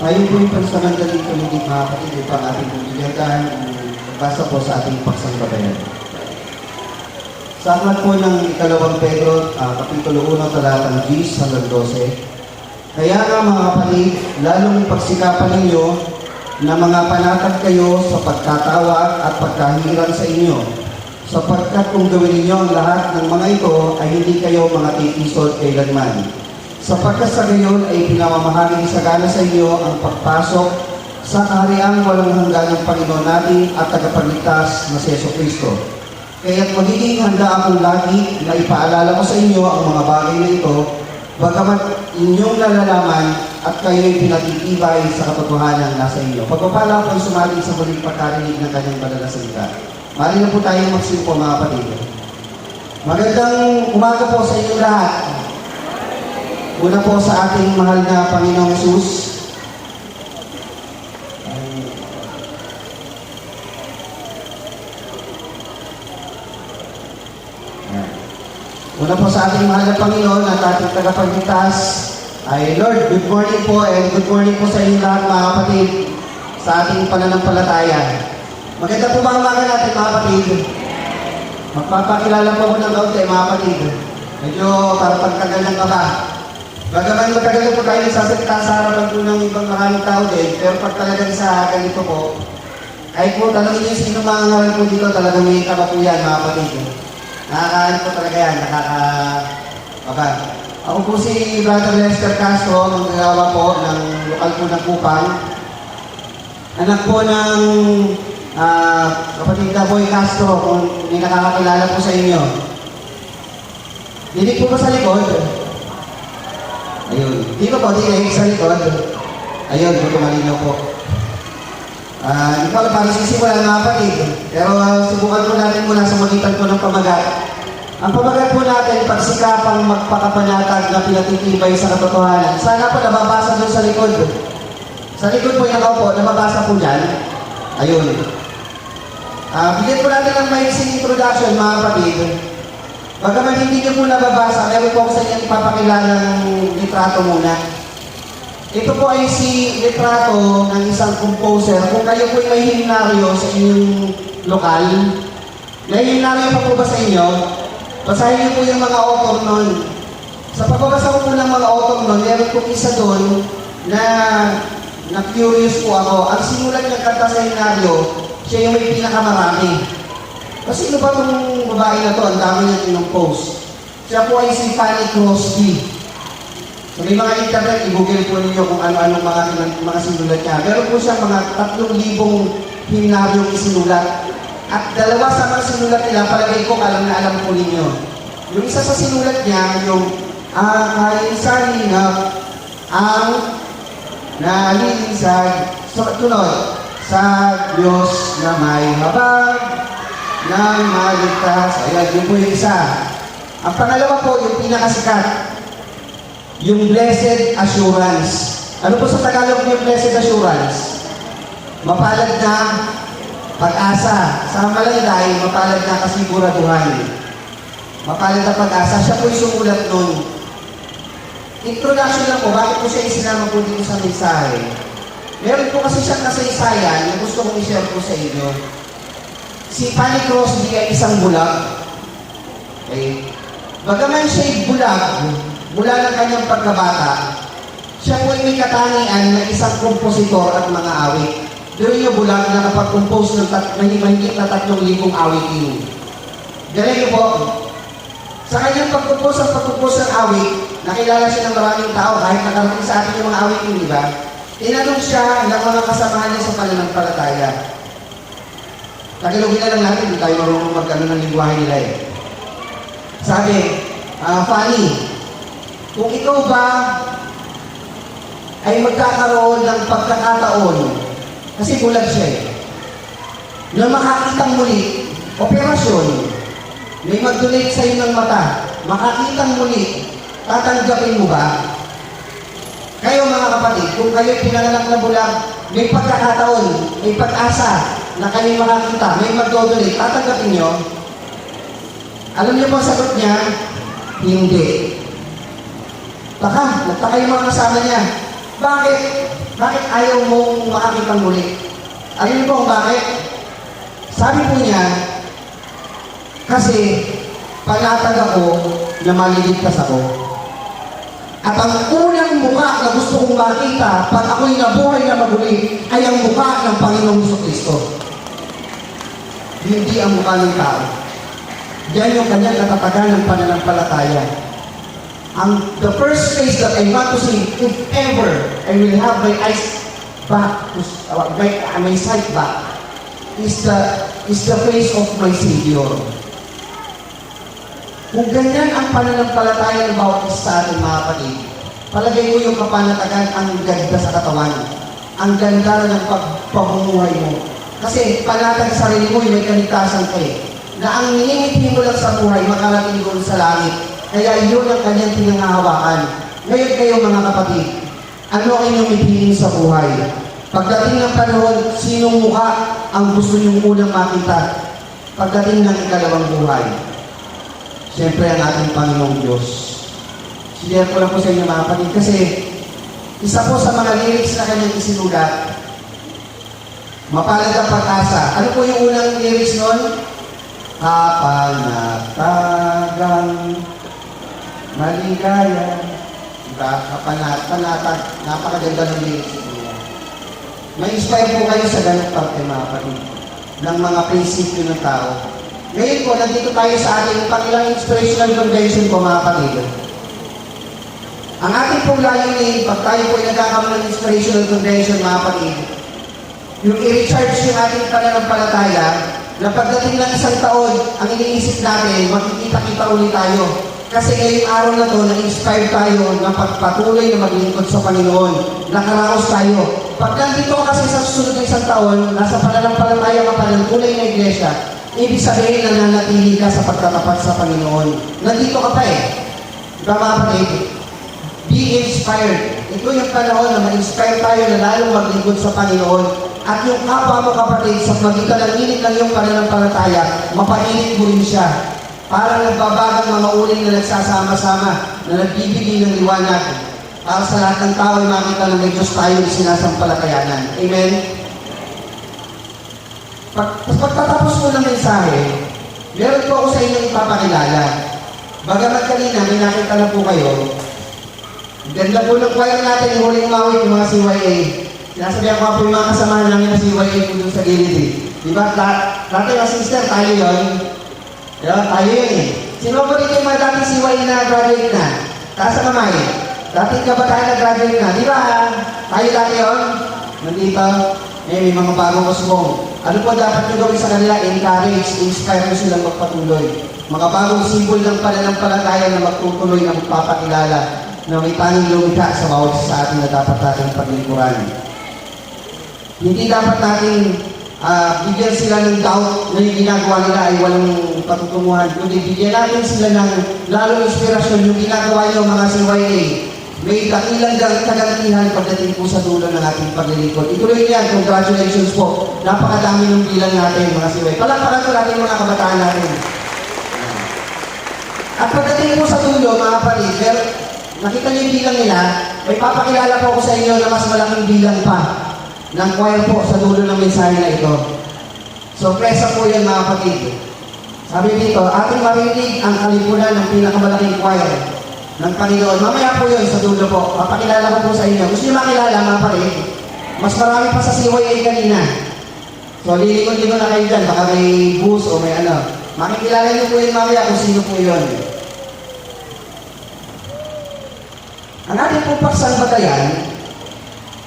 Tayo po yung pansamandaling paligid mga kapatid upang ating pagbigagan basa po sa ating pagsanggabayan. Sa aklat po ng ikalawang Pedro, Kapitulo 1, talatang 10 hanggang 12. Kaya nga mga kapatid, lalong pagsikapan ninyo na mga panatag kayo sa pagkatawa at pagkahiran sa inyo, sapagkat kung gawin ninyo ang lahat ng mga ito ay hindi kayo mga titisod kailanman. Sapagkat sa gayon ay pinamamahaling sagana sa inyo ang pagpasok sa kahariang walang hanggan ng Panginoon natin at tagapagligtas na si Jesucristo. Kaya't magiging handa akong lagi na ipaalala ko sa inyo ang mga bagay na ito, bagamat inyong nalalaman at kayo'y pinatitibay sa katotohanan nasa inyo. Pagpapala ko ay sumali sa muling pagkarinig ng kanyang banal na salita. Mali na po tayong magsimpo mga kapatid. Magandang umaga po sa inyong lahat. Una po sa ating mahal na Panginoong Hesus. Una po sa ating mahal na Panginoon at ating tagapagligtas ay Lord, good morning po and good morning po sa inyong lahat mga kapatid sa ating pananampalataya. Maganda po ba ang umaga natin mga kapatid? Magpapakilala po ako ng kaunti mga kapatid. Medyo parang pagkagalang ka ba? Bagaman matagal po tayo nagsasalita sa harapan po ng ibang maraming tao din, pero pag talagang sa ganito po, kahit po tanongin niyo sino mga ngaral po dito, talagang may kapapuyan mga kapatid. Nakakaano po talaga yan, Ako po si Brother Lester Castro, manggagawa po ng lokal po ng Kupang. Anak po ng kapatid na Boy Castro, kung may nakakakilala po sa inyo. Dinig po ba sa likod? Ayun. Dito po, dinig sa likod. Ayun, buto malinaw po. Hindi ko parang sisimulan mga kapatid. Pero subukan po natin muna sa magitan po ng pamagat. Ang pamagat po natin, pagsikapang magpakapanatag na pinatitibay sa katotohanan. Sana po nababasa doon sa likod. Sa likod po yung po, nababasa po dyan. Ayun. Bigyan po natin ng maiksing introduction mga kapatid. Bagaman hindi niyo po nababasa, meron po ako sa inyo ipapakilala ng litrato muna. Ito po ay si litrato ng isang composer. Kung kayo po ay may himnaryo sa inyong lokal, may himnaryo pa po ba sa inyo? Basahin niyo po yung mga author nun. Sa pagbabasa ko po ng mga author nun, meron po isa doon na curious po ako. Ang simulan ng kanta sa himnaryo, siya yung may pinakamarami. Kasi sino ba itong babae na to? Ang dami niya kinumpose. Siya po ay si Fanny Crosby. So may mga internet, i-google po ninyo kung ano-anong mga sinulat niya. Meron po siya mga 3,000 himnaryong isinulat. At dalawa sa mga sinulat nila, palagay ko alam na alam po ninyo. Yung isa sa sinulat niya, yung sa hinap ang nalilisag. So, tunod, sa Diyos na may habag ng maligtas. Ayan, yun po yung isa. Ang pangalawa po, yung pinakasikat, yung Blessed Assurance. Ano po sa Tagalog yung Blessed Assurance? Mapalad na pag-asa. Sa Malayday, mapalad na kasiguraduhan. Mapalad na pag-asa. Siya po yung sumulat nun. Introduction lang po, bakit po siya isinama po dito sa mensahe? Meron po kasi siyang kasaysayan na gusto kong i-share po sa inyo. Si Fanny Crosby ay isang bulag. Okay? Bagaman siya'y bulag, mula ng kanyang pagkabata, siya po ay may katangian na isang kompositor at mga awit. Pero yung bulag na nakapag-compose ng mahigit na 3,000 awitin. Galing niyo po. Sa kanyang pag-compose ng awit, nakilala siya ng maraming tao kahit nakarating sa atin yung mga awitin, di ba? Tinanong siya ng mga kasamahan niya sa pananampalataya. Tagalogin na lang natin, hindi tayo marunong magkano ng lingwahe nila eh. Sabi, Fanny, kung ikaw ba ay magkakaroon ng pagkakataon, kasi bulag siya eh, na makakitang muli, operasyon, may mag-donate sa'yo ng mata, makakitang muli, tatanggapin mo ba? Kayo mga kapatid, kung kayo pinanganak na bulag, may pagkakataon, may pag-asa, na kayo makakita, may mag-donate, tatanggapin nyo? Alam niyo po ang sagot niya? Hindi. Nagtaka yung mga kasama niya. Bakit? bakit ayaw mong makakita muli? Alam niyo po kung bakit? Sabi po niya, kasi panatag ako na maliligtas ako. At ang unang mukha na gusto kong makita pag ako'y nabuhay na maguli ay ang mukha ng Panginoong Jesucristo. Hindi ang mukha ng tao. Diyan yung kanyang katatagan ng pananampalataya. The first face that I want to see, if ever I will have my eyes back, my sight back, is the face of my Savior. Kung ganyan ang pananampalataya ng bawat isa sa ating mga kapatid, palagay ko yung kapanatagan ang ganda sa katawan. Ang ganda ng pagpamumuhay mo. Kasi panatag sa sarili mo, may kaligtasan ka eh. Na ang nilingit mo lang sa buhay, makarating doon sa langit. Kaya yun ang kanyang pinangahawakan. Ngayon kayo mga kapatid, ano ang inyong ipiling sa buhay? Pagdating ng panahon, sinong mukha ang gusto niyong unang makita? Pagdating ng ikalawang buhay. Siyempre ang ating Panginoong Diyos. Sinare ko lang po sa inyo mga kapatid kasi isa po sa mga lyrics na kanyang isinulat, mapalad ang pag-asa. Ano po yung unang lyrics nun? Kapanatagang maligaya. Diba? Kapanatag. Napakaganda ng lyrics niya. May inspire po kayo sa ganang parte mga kapatid ng mga prinsipyo ng tao. Ngayon po, nandito tayo sa ating pangilang inspirational convention po mga kapatid. Ang ating pong layunin, pag tayo po nagkakaroon ng inspirational convention mga kapatid, yung i-recharge yung ating pananampalataya na pagdating ng isang taon, ang iniisip natin, makikita-kita ulit tayo. Kasi ngayong araw na to, na-inspire tayo na pagpatuloy na maglingkod sa Panginoon. Nakaraos tayo. Pag nandito ka kasi sa susunod ng isang taon, nasa pananampalataya ka pa ng tunay na iglesia, ibig sabihin na nanatili ka sa pagtatapat sa Panginoon. Nandito ka pa eh. Diba mga kapatid? Be inspired. Ito yung panahon na ma-inspire tayo na lalong maglingkod sa Panginoon. At yung kapwa mo kapatid, sa magitan ng init ng iyong pananampalataya, mapainit mo rin siya. Para nagbabagang mga uling na nagsasama-sama, na nagbibigay ng liwanag. Para sa lahat ng tao ay makita na may Diyos tayo na sinasampalatayanan. Amen? Pagtatapos ko ng mensahe, meron po ako sa inyong ipapakilala. Bagamat kanina, may nakita na po kayo. Ganda po ng choir natin, yung huling mawit, yung mga CYA. Sinasabihan ko po yung mga kasamahan namin na CYA po dun sa gilid eh. Diba? Dati yung sister, tayo yun. Diba? Tayo yun eh. Sino po dito yung mga dating CYA na graduate na? Taas ang kamay. Dating kabataan na graduate na. Diba? Tayo dati yun. Nandito. May mga bagong usbong. Ano po dapat nyo gawin sa kanila? Encourage, inspire mo silang magpatuloy. Mga bagong simbol ng pananampalataya na magtutuloy na magpapakilala na may tanging lumikha sa bawat sa atin na dapat natin paglikuran. Hindi dapat natin bigyan sila ng doubt na yung ginagawa nila ay walang patutunguhan. Kundi bigyan natin sila ng lalong inspirasyon yung ginagawa nyo mga CYA. May dakilang kagantihan pagdating po sa dulo ng ating paglilingkod. Ituloy niyan, congratulations po. Napakadami ng bilang natin mga CYA. Palakpakan ko natin mga kabataan natin. At pagdating po sa dulo mga kapatid, nakita niyo yung bilang nila, may papakilala po ako sa inyo na mas malaking bilang pa ng choir po sa dulo ng mensahe na ito. Sorpresa po yan mga kapatid. Sabi dito, ating marinig ang kalipunan ng pinakamalaking choir ng Panginoon. Mamaya po yun sa dulo po. Papakilala ko po sa inyo. Gusto niyo makilala mga kapatid? Mas marami pa sa CYA kanina. So lilingon-lingon na kayo dyan. Baka may booth o may ano. Makikilala niyo po yun mamaya kung sino po yun. Ang ating pong paksang batayan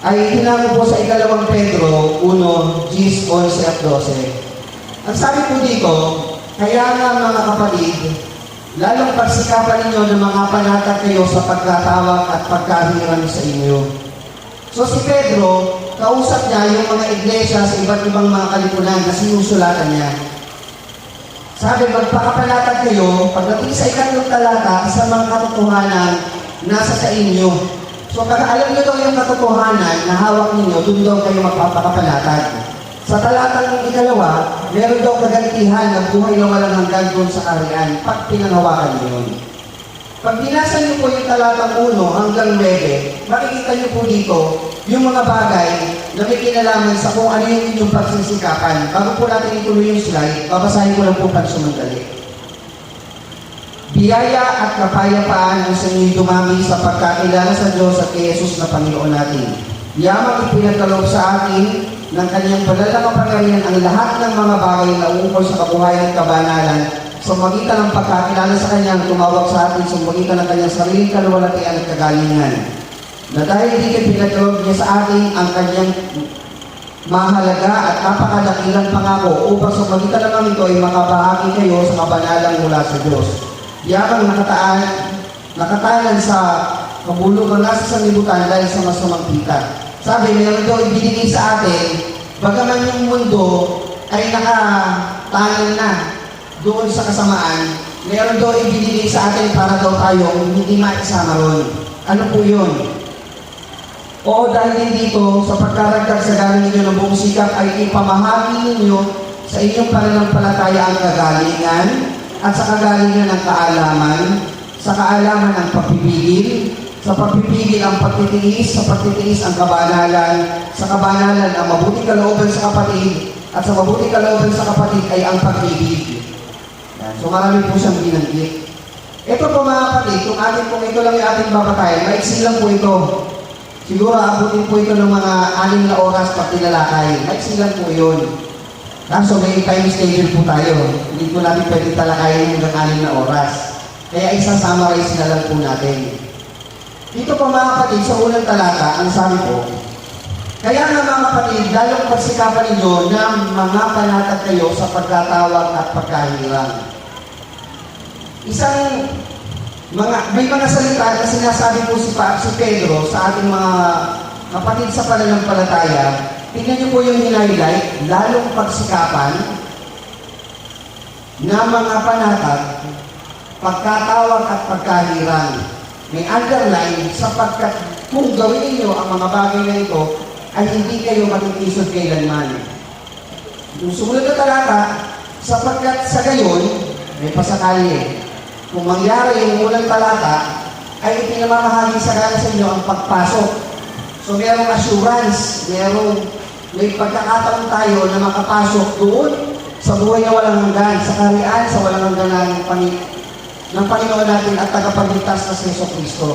ay hinango po sa 2 Pedro 1, Gs 11 at 12. Ang sabi po dito, kaya nga mga kapatid, lalong pagsikapan ninyo na mga panatag kayo sa pagkatawag at pagkahiran sa inyo. So si Pedro, kausap niya yung mga iglesia sa iba't ibang mga kalipunan na sinusulatan niya. Sabi, magpakapanatag kayo, pagdating sa 2 talata, sa mga katotohanan nasa sa inyo. So, pag alam nyo daw yung katotohanan na hawak ninyo, doon daw kayo magpapakapanatag. Sa talatang 2, meron daw kagantihan na buhay na walang hanggan doon sa kaharian pag pinangawakan nyo yun. Pag binasa niyo po yung talatang 1 hanggang 9, makikita niyo po dito yung mga bagay na may kinalaman sa kung ano yung inyong pagsisikapan. Bago po natin ituloy yung slide, babasahin ko lang po pansamantali. Biyaya at kapayapaan ang sa inyo'y dumami sa pagkakilala sa Diyos at kay Jesus na Panginoon natin. Yamang ipinagkaloob sa atin ng kanyang banal na kapangyarihan ang lahat ng mga bagay na uungkol sa kabuhayan at kabanalan sa magitan ng pagkakilala sa kanyang tumawag sa atin sa magitan ng kanyang sariling kaluwalhatian at kagalingan. Na dahil di pinagkaloob niya sa atin ang kanyang mahalaga at napakadakilang pangako upang sa magitan ng ito ay makabahagi kayo sa kabanalang mula sa Diyos. Yamang nakatanan sa kabulugan nasa sanlibutan dahil sa masamang kita. Sabi, meron daw ibinigay sa atin, bagaman yung mundo ay nakatanan na doon sa kasamaan, meron daw ibinigay sa atin para daw tayong hindi maisama ron. Ano po yun? O dahil din dito, sa pagkaragdag sa galing ninyo ng buong sikap ay ipamahagi ninyo sa inyong pananampalataya ang kagalingan at sa kagalingan ng kaalaman, sa kaalaman ang pagpipigil, sa pagpipigil ang pagtitiis, sa pagtitiis ang kabanalan, sa kabanalan ang mabuting kalooban sa kapatid, at sa mabuting kalooban sa kapatid ay ang pag-ibig. So marami po siyang binanggit. Ito po mga kapatid, kung ito lang yung ating babatayan, maiksi lang po ito. Siguro abutin po ito ng mga 6 na oras pag tinalakay. Maiksi lang po yun. Kaso may time schedule po tayo. Hindi po natin pwede talakayin hanggang 6 na oras. Kaya isa-summarize na lang po natin. Dito po mga kapatid, sa unang talata, ang sabi po, kaya nga mga kapatid, lalong pagsikapan ninyo na mga panatag kayo sa pagkatawag at pagkahilang. May mga salita na sinasabi po si Pedro sa ating mga kapatid sa pananampalataya. Tingnan niyo po yung highlight, lalong pagsikapan na mga panatag, pagkatawag at pagkahirang. May underline sapagkat kung gawin ninyo ang mga bagay na ito, ay hindi kayo matitisod kailanman. Yung sumunod na talata, sapagkat sa gayon, may pasakali. Kung mangyari yung unang talata, ay ipinamamahagi sa inyo ang pagpasok. So mayroong assurance, may pagkakataon tayo na makapasok doon sa buhay na walang hanggan, sa kaharian, sa walang hanggan ng Panginoon natin at tagapagligtas na si Jesucristo.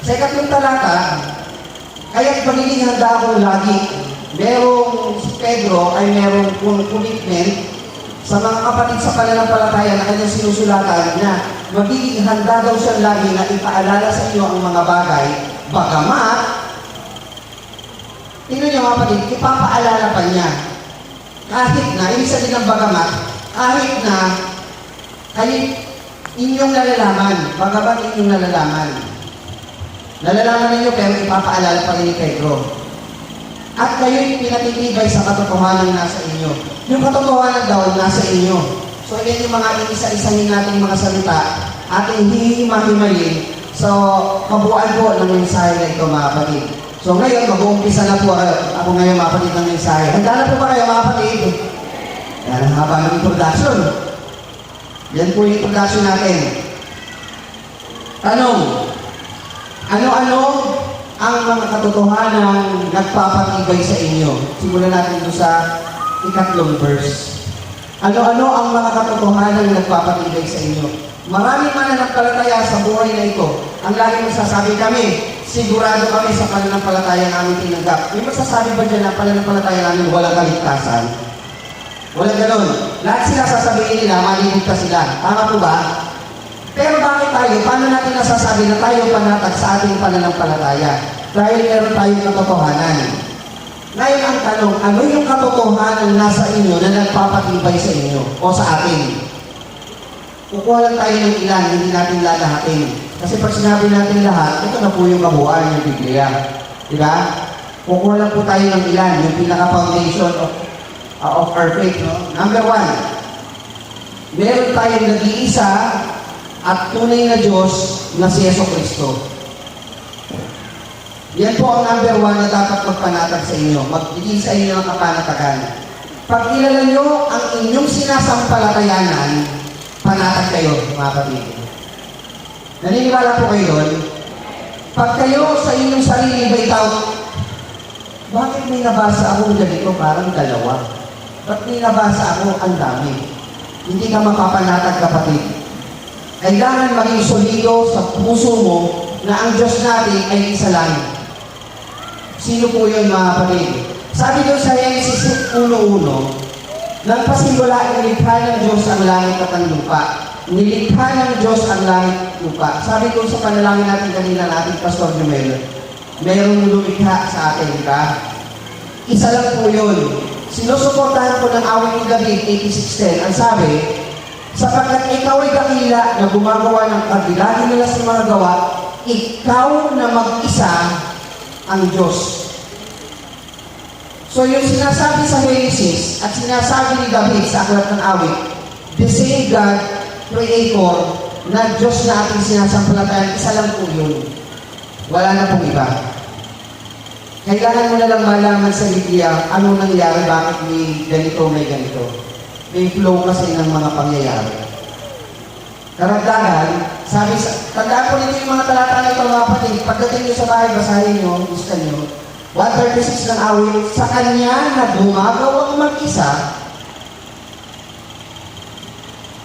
Sa ikatlong talata, kaya't magiging handa ako lagi. Merong si Pedro ay merong commitment sa mga kapatid sa pananampalataya na kanyang sinusulatan na magiging handa daw siya lagi na ipaalala sa inyo ang mga bagay. Bagamat, tingnan niyo mga kapatid, ipapaalala pa niya. Kahit na, ibig sabihin ng bagamat, kahit na kayo inyong nalalaman, bagamat inyong nalalaman. Nalalaman ninyo pero ipapaalala pa rin ni Pedro. At kayo'y pinatitibay sa katotohanan nasa inyo. Yung katotohanan daw nasa inyo. So yan yung mga isa-isahin nating mga salita, ating hihima-himayin sa kabuuan po ng mensahe na ito mga kapatid. So ngayon, mag-uumpisa na po ako ngayon mga kapatid ng mensahe. Handa na po ba kayo mga kapatid? Yan ang haba ng introduction. Yan po yung introduction natin. Tanong, ano-ano ang mga katotohanan nagpapatibay sa inyo? Simulan natin ito sa ikatlong verse. Ano-ano ang mga katotohanan nagpapatibay sa inyo? Maraming mananampalataya sa buhay na ito. Ang laging magsasabi kami, sigurado kami sa pananampalataya namin tinanggap. May magsasabi ba dyan na pananampalataya namin walang kaligtasan? Walang ganun. Lahat sila sasabihin nila, maliligtas sila. Tama po ba? Pero bakit tayo? Paano natin nasasabi na tayo panatag sa ating pananampalataya? Dahil meron tayong katotohanan. Ngayon ang tanong, ano yung katotohanan nasa inyo na nagpapatibay sa inyo o sa atin? Kukuha lang tayo ng ilan, hindi natin lalahatin. Kasi pag sinabi natin lahat, ito na po yung kabuuan ng Biblia. Diba? Kukuha lang po tayo ng ilan, yung pinaka-foundation of our faith. No? Number 1, meron tayong nag-iisa at tunay na Diyos na si Jesucristo. Yan po ang number 1 na dapat magpanatag sa inyo. Magbigay sa inyo ng kapanatagan. Pag kilala nyo ang inyong sinasampalatayanan, panatag kayo, mga kapatid. Naniniwala po kayo doon? Pag kayo sa inyong sarili may doubt, bakit may nabasa akong ganito parang dalawa? Ba't may nabasa ako ang dami? Hindi ka mapapanatag, kapatid. Kailangan maging solido sa puso mo na ang Diyos natin ay isa lang. Sino po yun, mga kapatid? Sabi doon sa Genesis 1:1, nang pasimula, nilikha ng Diyos ang langit at ang lupa. Nilikha ng Diyos ang langit at lupa. Sabi doon sa panalangin natin kanina natin, Pastor Jumel, mayroong lumikha sa atin, di ba? Isa lang po yun. Sinusuportahan ko ng awit ni David, 86:10. Ang sabi, sapagkat ikaw ay dakila na gumagawa ng kabilagin nila sa mga gawa, ikaw na mag-isa ang Diyos. So yung sinasabi sa Genesis at sinasabi ni David sa aklat ng awit, the same God, Creator, na Diyos na ating sinasampalatayan, isa lang po yun. Wala na pong iba. Kailangan mo na lang malaman sa Biblia ano nangyari, bakit may ganito, may ganito. May flow kasi ng mga pangyayari. Karagdagan, tandaan po ninyo yung mga talata na ito, mga kapatid, pagdating nyo sa bahay, basahin nyo, gusto nyo, 136 ng awit, sa Kanya na gumagawang mag-isa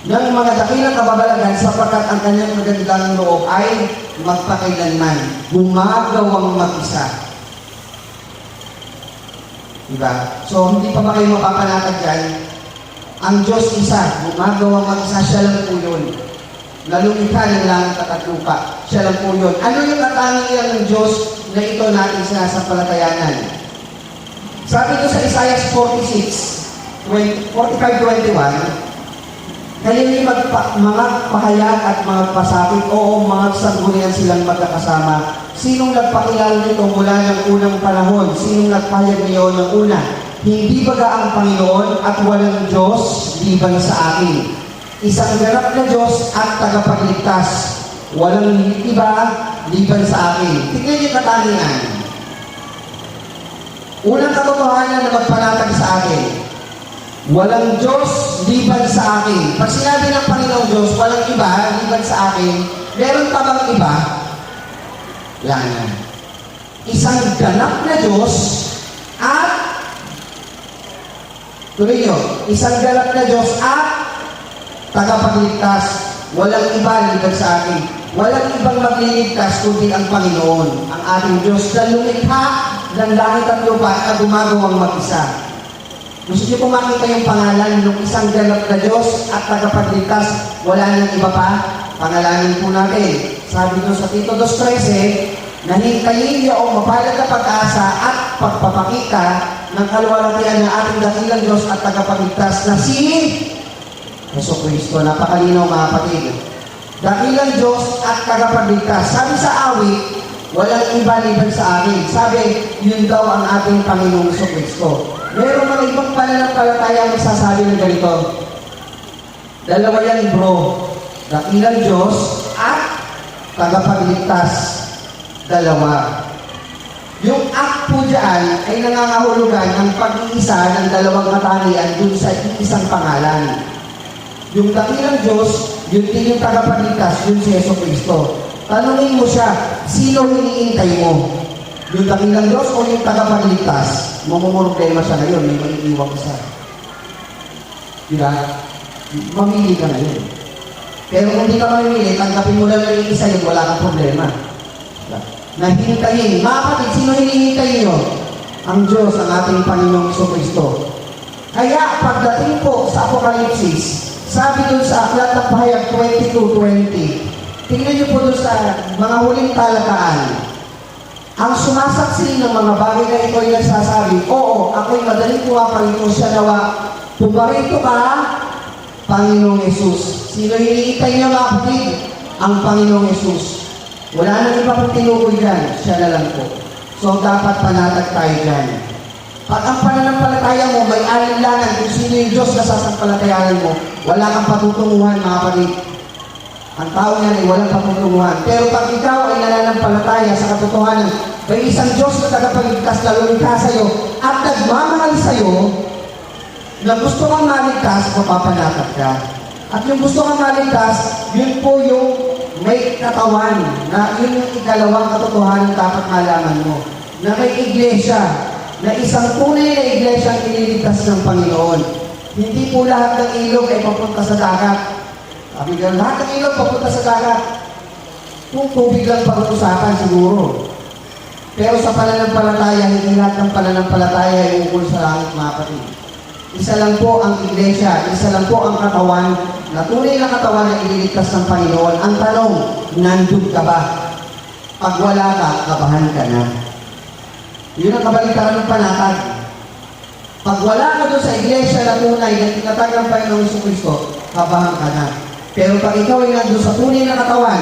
ng mga dakilang kababalagan sapagkat ang Kanyang magandang loob ay magpakailanman, gumagawang mag-isa. Diba? So, hindi pa ba kayo mapapanatag dyan? Ang Diyos isa, gumagawang mag-isa, siya lang po yun. Nalumikha ng langit at lupa, siya lang po yun. Ano yung katangian ng Diyos na ito natin sinasampalatayanan? Sabi ko sa Isaiah 45:21, kayo'y mga pahayag at mga pasakit, oo, mga sanggunian silang magkakasama. Sinong nagpakilala nito mula ng unang panahon? Sinong nagpahayag niyo ng una? Hindi baga ang Panginoon at walang Diyos liban sa akin. Isang ganap na Diyos at tagapagligtas. Walang iba liban sa akin. Tingnan niyo katangian. Unang katotohanan na magpanatag sa akin. Walang Diyos liban sa akin. Pag sinabi ng Panginoong Diyos, walang iba liban sa akin, meron pa bang iba? Wala na. Isang ganap na Diyos at tuloy nyo, isang ganap na Diyos at tagapagligtas. Walang iba liban sa akin. Walang ibang magliligtas kundi ang Panginoon, ang ating Diyos na lumikha ng langit at lupa na gumagawang mag-isa. Gusto niyo po makita yung pangalan ng isang ganap na Diyos at tagapagligtas, wala nang iba pa? Pangalanin po natin. Sabi doon sa Tito 2:13, nahintayin niyo ang mapalad na pag-asa at pagpapakita ng kaluwalhatian ng ating dakilang Diyos at tagapagligtas na si Jesucristo. Napakalinaw, mga kapatid. Dakilang Diyos at tagapagligtas. Sabi sa awit, walang iba liban sa akin. Sabi, yun daw ang ating Panginoong Jesucristo. Meron mga ibang pananampalataya ang magsasabi ng ganito. Dalawa yan, bro. Dakilang Diyos at tagapagligtas. Dalawa. Yung act po dyan ay nangangahulugan ng pag-iisa ng dalawang katangian dun sa isang pangalan. Yung dakilang Diyos, yun din yung tagapagligtas, yun si Jesucristo. Tanungin mo siya, sino hiniintay mo? Yung dakilang Diyos o yung tagapagligtas? Mamumroblema siya ngayon, may maiiwang isa. Diba? Mamili ka ngayon. Pero kung hindi ka mamili, tanggapin mo lang yung isa yun, wala kang problema. Diba? Nahihintayin. Mga kapatid, sino hinihintayin nyo? Ang Diyos, ang ating Panginoong Jesucristo. Kaya pagdating po sa Apokalipsis, sabi dun sa aklat ng pahayag 22:20, tingnan niyo po dun sa mga huling talakaan. Ang sumasaksi ng mga bagay na ito ay nagsasabi, oo, ako'y madaling pumaparito siya nawa. Pumarito ka, Panginoong Yesus. Sino hiniintay niya, mga kapatid? Ang Panginoong Yesus. Wala nang iba pong tinukoy dyan, siya na lang po. So, dapat panatag tayo dyan. Pag ang pananampalataya mo, may alinlangan kung sino yung Diyos na sasampalatayanan mo, wala kang patutunguhan, mga kapatid. Ang tao niyan ay walang patutunguhan. Pero pag ikaw ay nananampalataya sa katotohanan, may isang Diyos na tagapagligtas na lumikha sa'yo at nagmamahal sa'yo, na gusto kang maligtas, mapapanatag ka. At yung gusto kang maligtas, yun po yung may katawan na yun yung ikalawang katotohanan dapat malaman mo. Na may iglesia, na isang tunay na iglesia ang iniligtas ng Panginoon. Hindi po lahat ng ilog ay papunta sa dagat. Sabi nga, lahat ng ilog papunta sa dagat. Kung tubig lang pag-usapan siguro. Pero sa pananampalataya, hindi lahat ng pananampalataya ay ukol sa langit, mga kapatid. Isa lang po ang iglesia, isa lang po ang katawan, na tunay na katawan na ililigtas ng Panginoon. Ang tanong, nandun ka ba? Pag wala ka, kabahan ka na. Yun ang kabaligtaran ng panatag. Pag wala ka doon sa iglesia na tunay na tinatag ng Panginoong Jesucristo, kabahan ka na. Pero pag ikaw ay nandun sa tunay na katawan,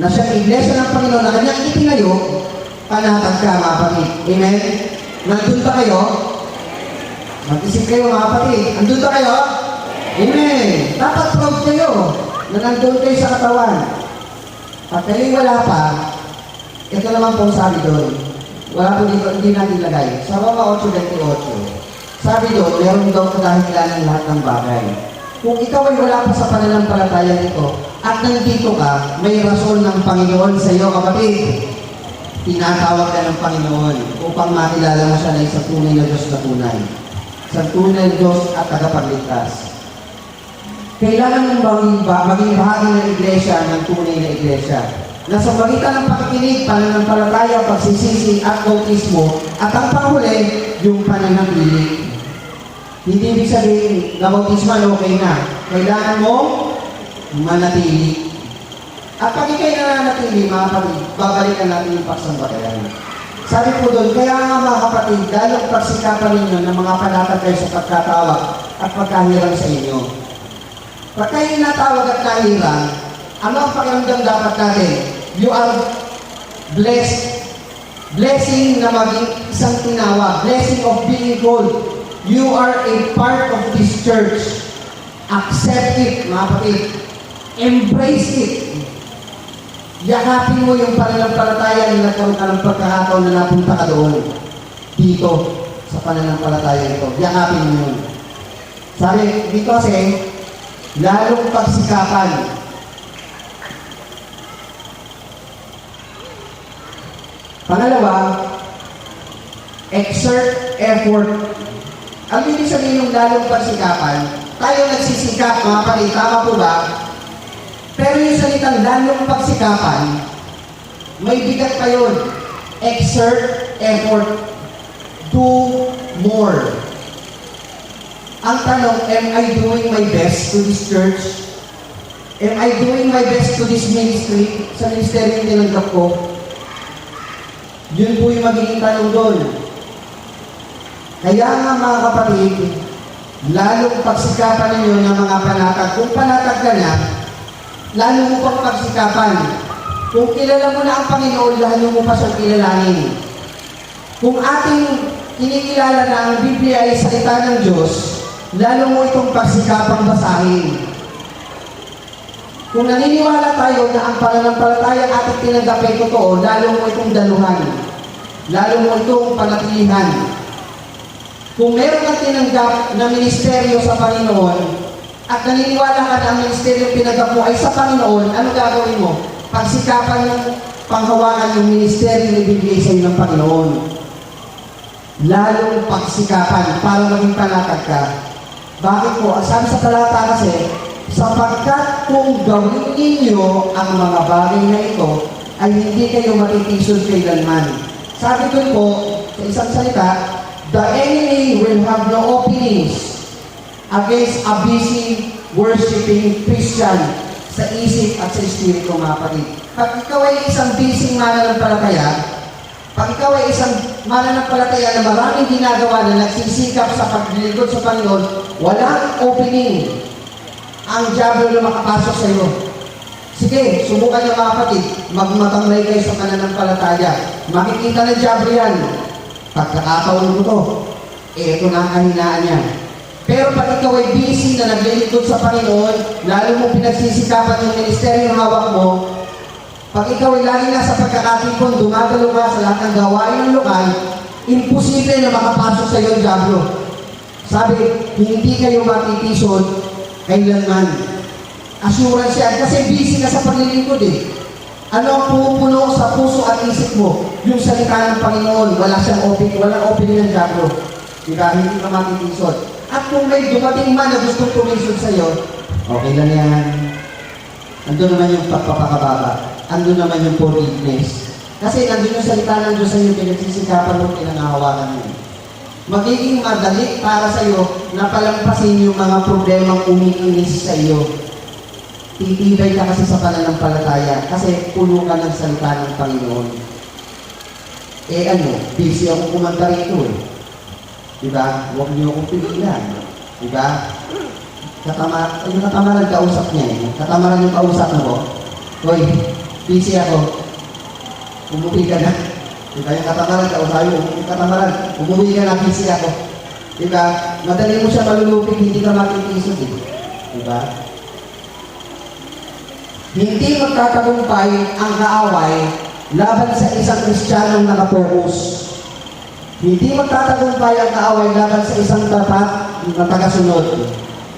na siyang iglesia ng Panginoon na kanyang itinayo, panatag ka, mga kapatid. Amen? Nandun ba kayo? Mag-isip kayo, mga kapatid. Nandun ba kayo? Amen. Dapat proud kayo na nandun kayo sa katawan. At kayo wala pa, ito naman po sabi doon. Wala po dito, hindi natin lagay. Sa Roma 8:28, sabi doon, meron daw kadahilan ng lahat ng bagay. Kung ikaw ay wala pa sa pananampalataya nito, at nandito ka, may rason ng Panginoon sa iyo, kapatid. Tinatawag ka ng Panginoon upang makilala mo siya na isang tunay na Diyos na tunay. Isang tunay na Diyos at tagapagligtas. Kailangan mong maging bahagi ng iglesia, ng tunay na iglesia. Nasa magitan ng pakikinig, pananampalataya, pagsisisi at bautismo, at ang panghuli, yung pananatili. Hindi ibig sabihin na bautisman okay na. Kailangan mo manatili. At pag ikay nananatili, mga kapatid, babalikan natin yung pagsambatayan. Sabi po doon, kaya nga mga kapatid, lalong pagsikapan ninyo ng mga panatag kayo sa pagkatawag at pagkahirang sa inyo. Pag kayo natawag at kahirang, ano ang pakiramdam dapat natin? You are blessed. Blessing na maging isang tinawag. Blessing of being called. You are a part of this church. Accept it, mga kapatid. Embrace it. Yakapin mo yung pananampalataya na nagkaroon ka ng pagkakataon na napunta ka doon. Dito, sa pananampalataya ito. Yakapin mo yun. Sabi, dito kasi, lalong pagsikapan. Pangalawa, exert effort. Ang ibig sabihin yung lalong pagsikapan, tayo nagsisikap, mga kapatid, tama po ba? Pero yung salitang lalong pagsikapan, may bigat pa yun. Exert effort. Do more. Ang tanong, am I doing my best to this church? Am I doing my best to this ministry? Sa ministeryo yung tinanggap ko? Yun po yung magiging tanong doon. Kaya nga mga kapatid, lalong pagsikapan ninyo ng mga panatag. Kung panatag ka na, lalo mo pang pagsikapan. Kung kilala mo na ang Panginoon, lalo mo pa siyang kilalanin. Kung ating kinikilala na ang Biblia ay salita ng Diyos, lalo mo itong pagsikapang basahin. Kung naniniwala tayo na ang pananampalataya ating tinanggap ay totoo, lalo mo itong daluhan. Lalo mo itong panatilihan. Kung meron kang tinanggap na ministeryo sa Panginoon, at naniniwala ka na ang ministeryo pinagap mo ay sa Panginoon, ano gagawin mo? Pagsikapan yung panghawakan yung ministeryo na ibigay sa iyo ng Panginoon. Lalong pagsikapan para maging panatag ka. Bakit po? Ang sabi sa talata kasi, sapagkat kung gawin ninyo ang mga bagay na ito, ay hindi kayo matitisod kailanman. Sabi ko po, sa isang salita, the enemy will have no openings against a busy, worshiping Christian sa isip at sa espiritu, mga kapatid. Pag ikaw ay isang busy mananampalataya, pag ikaw ay isang mananampalataya na maraming ginagawa na nagsisikap sa paglilingkod sa Panginoon, walang opening ang diablo na makapasok sa iyo. Sige, subukan niyo mga kapatid, magmatamlay kayo sa pananampalataya. Makikita ng diablo yan. Pagkakataon ko to, ito na ang kahinaan niya. Pero pag ikaw ay busy na naglilingkod sa Panginoon, lalo mo pinagsisikapan yung ministeryo ng hawak mo, pag ikaw ay lagi na sa pagkakatipon, dumadalo ka sa lahat ng gawain ng lokal, imposible na makapasok sa iyo ang diablo. Sabi, hindi kayo matitisod kailanman. Assurance yan. Kasi busy ka sa paglilingkod eh. Ano ang pumupuno sa puso at isip mo? Yung salita ng Panginoon. Wala siyang walang opening ng diablo. Diba? Hindi ka matitisod. At kung may dumating man na gustong tumisod sa'yo, okay lang yan. Andun naman yung pagpapakababa. Andun naman yung forgiveness. Kasi nandun yung salita ng Diyos sa'yo, pinagsisikapan mo, pinangahawakan mo. Magiging madali para sa'yo na palampasin yung mga problemang umiinis sa iyo. Titibay ka kasi sa pananampalataya kasi puno ka ng salita ng Panginoon. Busy ako kumanta rito eh. Diba? Huwag niyo akong pigilan. Diba? Yung katamaran kausap niya eh. Katamaran yung kausap mo. Hoy, busy ako. Umuwi ka na. Diba? Yung katamaran kausap yung katamaran. Umuwi ka na, busy ako. Diba? Madali mo siya malulupig, hindi ka makitisod eh. Diba? Hindi magtatagumpay ang kaaway laban sa isang Kristiyanong nakapokus. Hindi magtatagumpay ang kaaway laban sa isang tapat na tagasunod.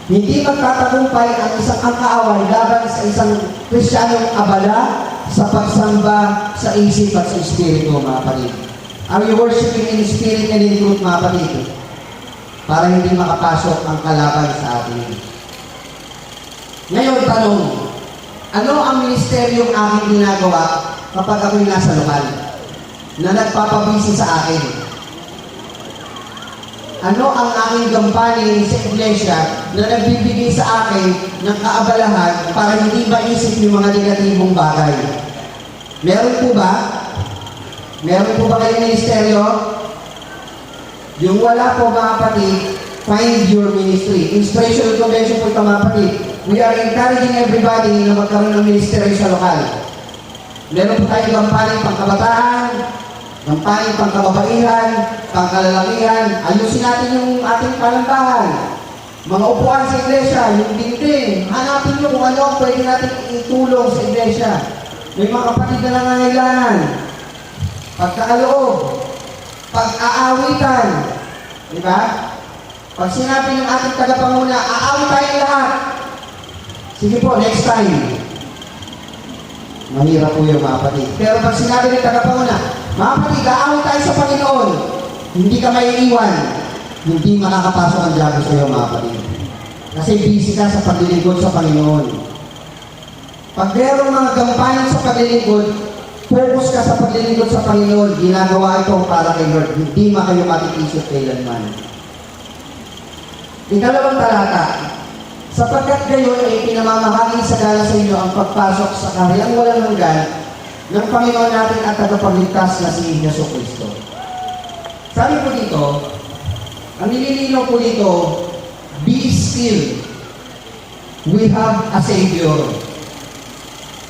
Hindi magtatagumpay ang kaaway laban sa isang Kristiyanong abala sa pagsamba sa isip at sa espiritu, mga kapatid. Are you worshiping in spirit and in truth, mga kapatid? Para hindi makapasok ang kalaban sa atin. Ngayon, tanong, ano ang ministeryong aking ginagawa kapag ako'y nasa lokal na nagpapabisi sa akin? Ano ang aking gampanin sa iglesia na nagbibigay sa akin ng kaabalahan para hindi maisip yung mga negatibong bagay? Meron po ba? Meron po ba kayong ministeryo? Yung wala po, mga kapatid, find your ministry. Inspirational Convention po ito, mga kapatid. We are encouraging everybody na magkaroon ng ministeryo sa lokal. Meron po tayong gampanin pangkabataan, gampanin pangkababaihan, pangkalalakihan. Ayusin natin yung ating palambahan. Mga upuan sa iglesia, yung dingding. Hanapin nyo kung ano ang pwede natin itulong sa iglesia. May mga kapatid na nangangailangan. Pagkakaloob, pag-aawitan. Diba? Pag sinabi ng ating tagapanguna, aawit tayong lahat. Sige po, next time. Mahirap po yung mga kapatid. Pero pag sinabi ng tagapanguna, mga kapatid, aawit tayo sa Panginoon. Hindi ka may iwan. Hindi makakapasok ang diabo sa iyo, mga kapatid. Kasi busy ka sa paglilingkod sa Panginoon. Pag mayroong mga gampanin sa paglilingkod, focus ka sa paglilingkod sa Panginoon. Ginagawa ito para kay Lord. Hindi kayo matitisot kailanman. Ikalawang talata, sapagkat gayon ay pinamamahagi sa gala sa inyo ang pagpasok sa kahariang walang hanggan ng Panginoon natin at tagapagligtas na si Jesucristo. Sabi po dito, ang nililinaw po dito, be still. We have a Savior.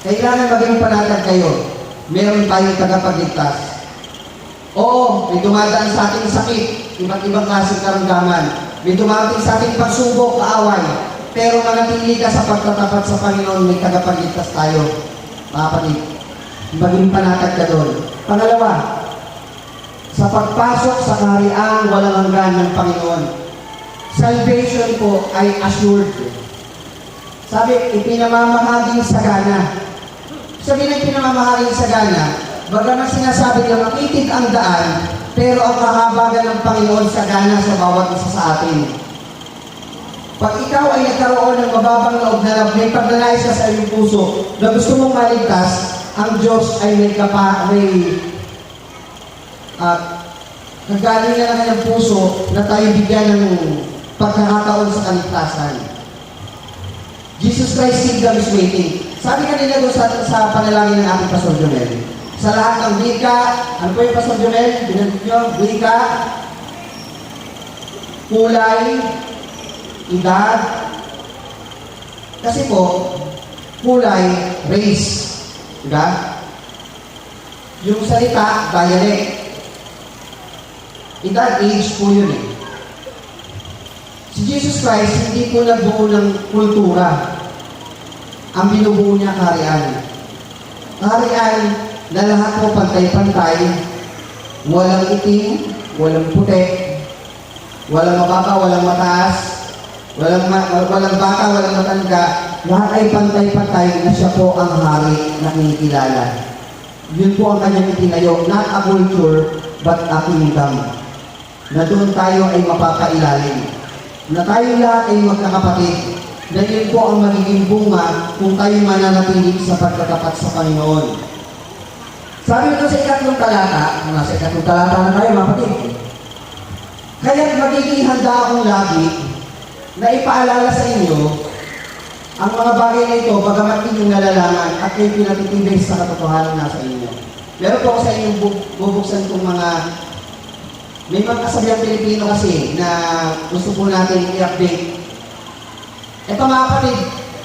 Kailangan maging panatag kayo. Meron tayong tagapagligtas. Oo, may dumadaan sa ating sakit, iba't ibang klaseng karamdaman. May dumating sa ating pagsubok, kaaway. Pero manatili ka sa pagtatapat sa Panginoon, may tagapagligtas tayo. Mga kapatid, maging panatag ka doon. Pangalawa, sa pagpasok sa kaharian walang hanggan ng Panginoon, salvation po ay assured. Sabi, ipinamamahaging sagana. Sabi ng pinamamahaging sagana, bagaman sinasabi na makitid ang daan, pero ang kahabagan ng Panginoon sagana sa bawat isa sa atin. Pag ikaw ay nagkaroon ng mababang loob na may pagnanais ka sa iyong puso na gusto mong maligtas, ang Diyos ay may nagaling na kanyang puso na tayo bigyan ng pagkakataon sa kaligtasan. Jesus Christ Kingdom is waiting. Sabi kanina doon sa panalangin ng ating Pastor Jomel, sa lahat ng wika, ano po yung Pastor Jomel? Binanggit nyo, wika, kulay, edad. Kasi po, kulay, race. Diba? Yung salita, dialect. Edad, age po yun eh. Si Jesus Christ, hindi po nagbuo ng kultura. Ang binubuo niya kaharian. Kaharian na lahat po pantay-pantay, walang itim, walang puti, walang mababa, walang mataas, walang bata, walang matanda, lahat ay pantay-pantay na siya po ang hari na kinikilala. Yun po ang kanyang itinayo, not a culture, but a kingdom. Na doon tayo ay mapapailalim. Na tayo lahat ay magkakapatid. Na yun po ang magiging bunga kung tayo mananatili sa pagkatapat sa Panginoon. Sabi ito sa ikatlong talata, nasa ikatlong talata na tayo mga kapatid. Kaya't magiging handa akong lagi na ipaalala sa inyo ang mga bagay na ito, bagamat inyong nalalaman at kayo pinatitibay sa katotohanan nasa inyo. Meron po ako sa inyong bubuksan kong may mga kasabihang Pilipino kasi na gusto po natin i-update. Ito mga kapatid,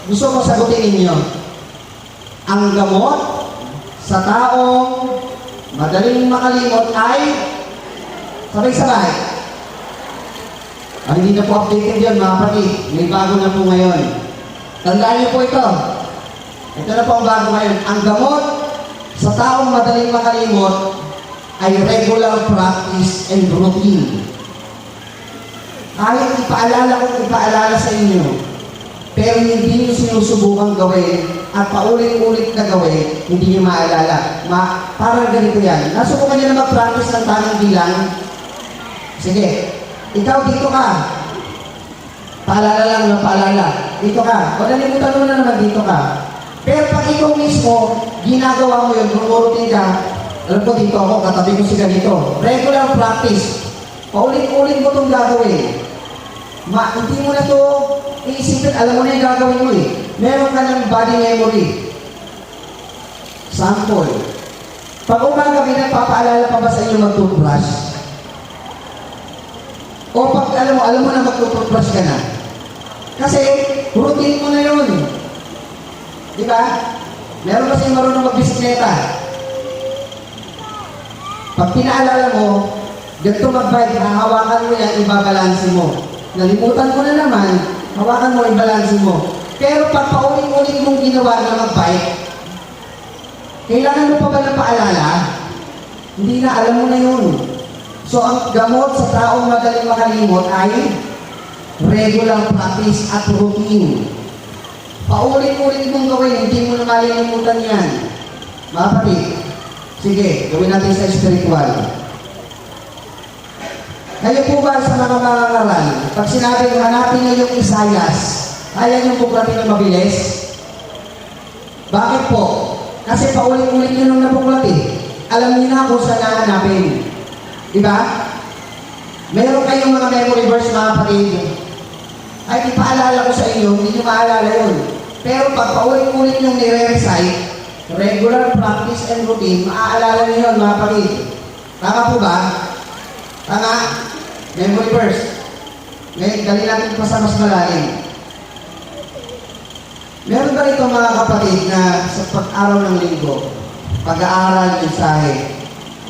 gusto ko sagutin ninyo. Ang gamot sa taong madaling makalimot ay sabay-sabay. Hindi na po updated yun mga kapatid. May bago na po ngayon. Tandaan niyo po ito. Ito na po ang bago ngayon. Ang gamot sa taong madaling makalimot ay regular practice and routine. Kahit ipaalala sa inyo, pero hindi niyo sinusubukan gawin at paulit-ulit na gawin, hindi niyo maalala. Parang ganito yan. Nasubukan niyo na mag-practice ng tamang bilang. Sige, ikaw dito ka. Paalala lang na paalala. Dito ka. O nalimutan mo na naman dito ka. Pero pag ikaw mismo, ginagawa mo yun, kumurutin ka, alam ko dito ako, katabi ko si ganito. Regular practice. Paulit-ulit mo itong gagawin. Hindi mo na ito iisipin, alam mo na yung gagawin mo eh. Meron ka ng body memory. Sample. Pag umaga, pinagpapaalala pa ba sa inyo mag-toothbrush? O pag alam mo na mag-toothbrush ka na. Kasi, routine mo na yun. Di ba? Meron kasi marunong magbisikleta. Pag pinaalala mo, ganito mag-bike, hahawakan mo yan, ibabalansin mo. Nalimutan ko na naman, hawakan mo, ibalansin mo. Pero pag paulit-ulit mong ginawa na mag-bike, kailangan mo pa ba ng paalala? Hindi na, alam mo na yun. So, ang gamot sa taong madaling makalimot ay regular practice at routine. Paulit-ulit mong gawin, hindi mo na malilimutan yan. Mga kapatid, sige, gawin natin sa spiritual. Kayo po ba sa mga mangangaral, pag sinabing hanapin niyo yung Isayas, kaya niyo buklatin ng mabilis? Bakit po? Kasi paulit-ulit niyo nung nabuklat eh. Alam niyo na kung saan nahanapin. Diba? Meron kayong mga memory verse mga kapatid. Ay, ipaalala ko sa inyo, hindi nyo maalala yun. Pero pag paulit-ulit yung nire-recite, regular practice and routine, maaalala niyo yun mga kapatid. Tama po ba? Tama? Memory verse. Ngayon, dali natin pa sa mas malalim. Meron ba ito mga kapatid na sa pag-araw ng linggo, pag-aaral, mensahe,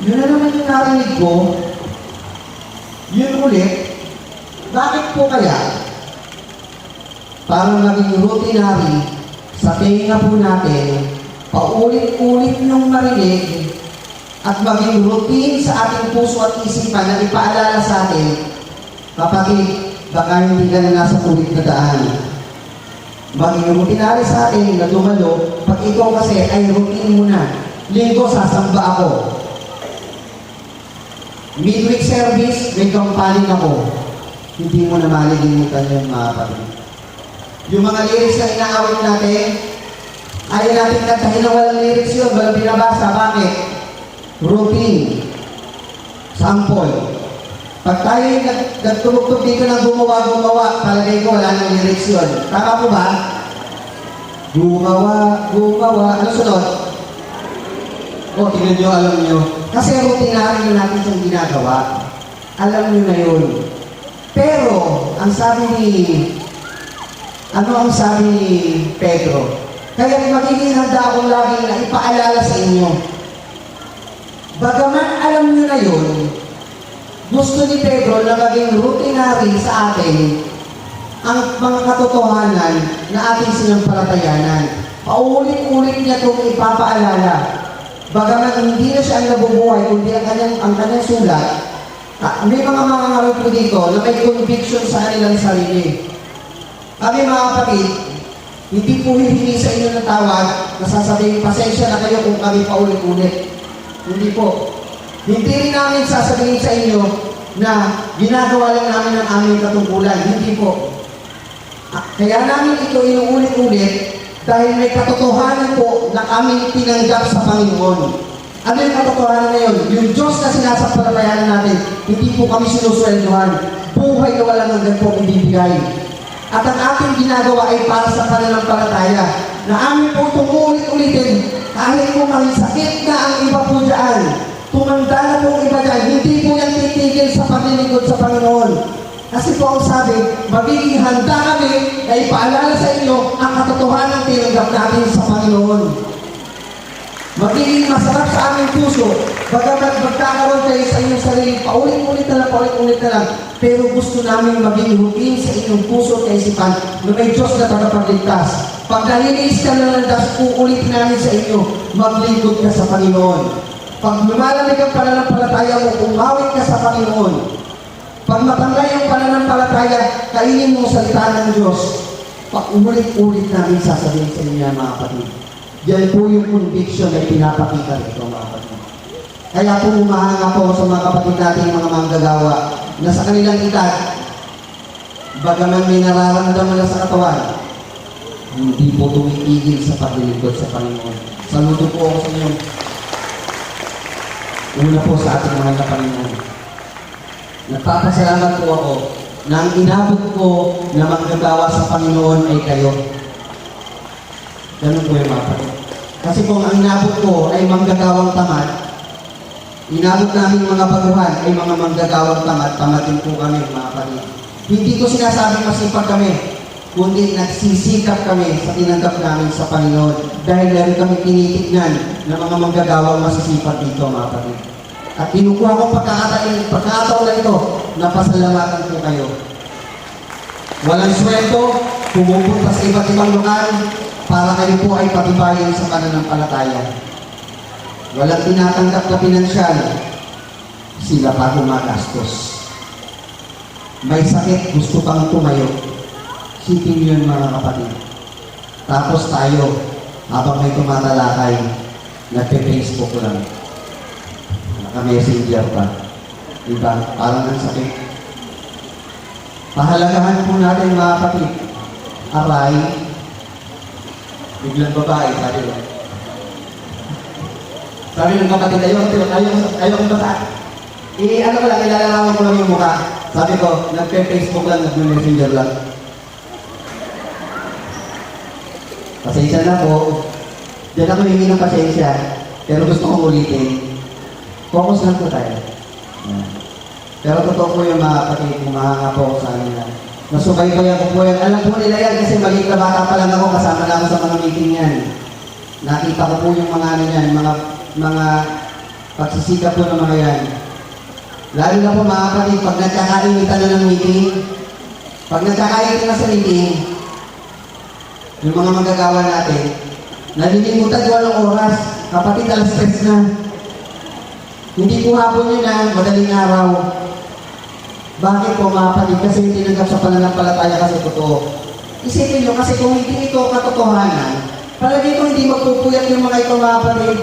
yun na naman yung narinig ko, yun ulit, bakit po kaya parang maging routinary sa tinga po natin, paulit-ulit nung marinig at maging routine sa ating puso at isipan na ipaalala sa atin, kapatid, baka hindi ka na nasa tuwid na daan. Maging routinary sa atin na dumalo, pag ikaw kasi ay routine mo na, linggo sasamba ako. Midweek service, may kampanin ako. Hindi mo na malilimutan yung mga kapatid. Yung mga lyrics na inaawit natin, ayaw natin kantahin na walang lyrics yun, walang binabasa. Bakit? Routine. Sample. Pag tayo nagtumugtog dito ng gumawa, palagay ko wala nang lyrics yun. Tama po ba? Gumawa. Ano sunod? O, tingnan nyo, alam nyo. Kasi routinary yung natin siyang ginagawa. Alam nyo na yun. Pero, ang sabi ni Pedro? Kaya magiging handa akong lagi na ipaalala sa inyo. Bagaman alam nyo na yun, gusto ni Pedro na maging routinary sa atin ang mga katotohanan na ating sinampalatayanan. Paulit-ulit niya itong ipapaalala. Bagaman hindi na siya ang nabubuhay, kundi ang kanyang sulat, may mga ngaral po dito na may conviction sa kanilang sarili. Kami mga kapatid, Hindi po hihingi sa inyo ng tawad na sasabihin, pasensya na kayo kung kami paulit-ulit. Hindi po. Hindi rin namin sasabihin sa inyo na ginagawa lang namin ang aming katungkulan. Hindi po. Kaya namin ito inuulit-ulit dahil may katotohanan po na aming tinanggap sa Panginoon. Ano yung katotohanan na yun? Yung Diyos na sinasampalatayanan natin, hindi po kami sinusweldohan. Buhay na walang hanggan po ibibigay. At ang ating ginagawa ay para sa pananampalataya na amin po tumulit-ulitin kahit po may sakit na ang iba po dyan. Tumanda na po ang iba dyan. Hindi po yan titigil sa paglilingkod sa Panginoon. Kasi po ang sabi, magiging handa kami na ipaalala sa inyo ang katotohanan ng tinanggap natin sa Panginoon. Magiging masarap sa aming puso, bagamat magkakaroon kayo sa inyong sarili, paulit-ulit na lang, pero gusto namin maging routine sa inyong puso at isipan na may Diyos na tagapagligtas. Pag naliliis ka na ng das, uulitin namin sa inyo, maglingkod ka sa Panginoon. Pag lumalamig ang pananampalataya mo, umawit ka sa Panginoon. Pag matangay ang pananampalataya, kainin mo salita ng Diyos. Pag ulit-ulit namin sasabihin sa inyo mga kapatid. Yan po yung conviction na pinapakita nito mga kapatid. Kaya po umahanga po sa mga kapatid natin, mga manggagawa, na sa kanilang edad, bagaman may nararamdaman na sa katawan, hindi po tumitigil sa paglilingkod sa Panginoon. Saludo po ako sa inyo. Una po sa ating mga Panginoon. Nagpapasalamat po ako na ang inabot ko na manggagawa sa Panginoon ay kayo. Ganun po yung mga kapatid. Kasi kung ang inabot ko ay manggagawang tamad, inabot namin mga baguhan ay mga manggagawang tamad, tamadin po kami mga kapatid. Hindi ko sinasabing masipag kami, kundi nagsisikap kami sa tinanggap namin sa Panginoon dahil meron kami tinitignan na mga manggagawang masisipag dito mga kapatid. At kinukuha ko pagkakataon na ito na pasalamatan ko kayo. Walang sweldo, pumupunta sa iba't ibang lugar para kayo po ay patibayan sa pananampalataya. Walang tinatanggap na pinansyal, sila pa gumagastos. May sakit, gusto pang tumayo. Sipin yun mga kapatid. Tapos tayo, habang may tumatalakay, nagpe-Facebook lang. Naka-messenger pa. Diba? Parang ang sakit. Pahalagahan po natin mga kapatid. Aray, biglang babae, sabi ko. Sabi ng kapatid, ayaw kong basa. Ano ko lang, ilalarawan ko lang yung mukha. Sabi ko, nagpe-Facebook lang, nagme-messenger lang. Pasensya na po. Diyan ako hihingi ng pasensya. Pero gusto kong ulitin. Focus lang po tayo. Yan. Pero totoo po yung mga kapatid, kumahanga po ako sa kanila. Nasubaybayan ko po yan. Alam po nila yan kasi maliit na bata pa lang ako, kasama na ako sa mga meeting yan. Nakita ko po yung mga ano yan, mga pagsisikap po ng mga yan. Lalo na po mga kapatid, pag nagkakainitan na ng meeting, pag nagkakainitan na sa meeting, yung mga magagawa natin, nalilimutan walang oras, kapatid alas 3 na. Hindi po hapon yun na, madaling araw. Bakit po mga kapatid? Kasi hindi tinanggap sa pananampalataya kasi totoo. Isipin nyo, kasi kung hindi ito katotohanan, palagi ko hindi magpupuyat yung mga ito mga kapatid.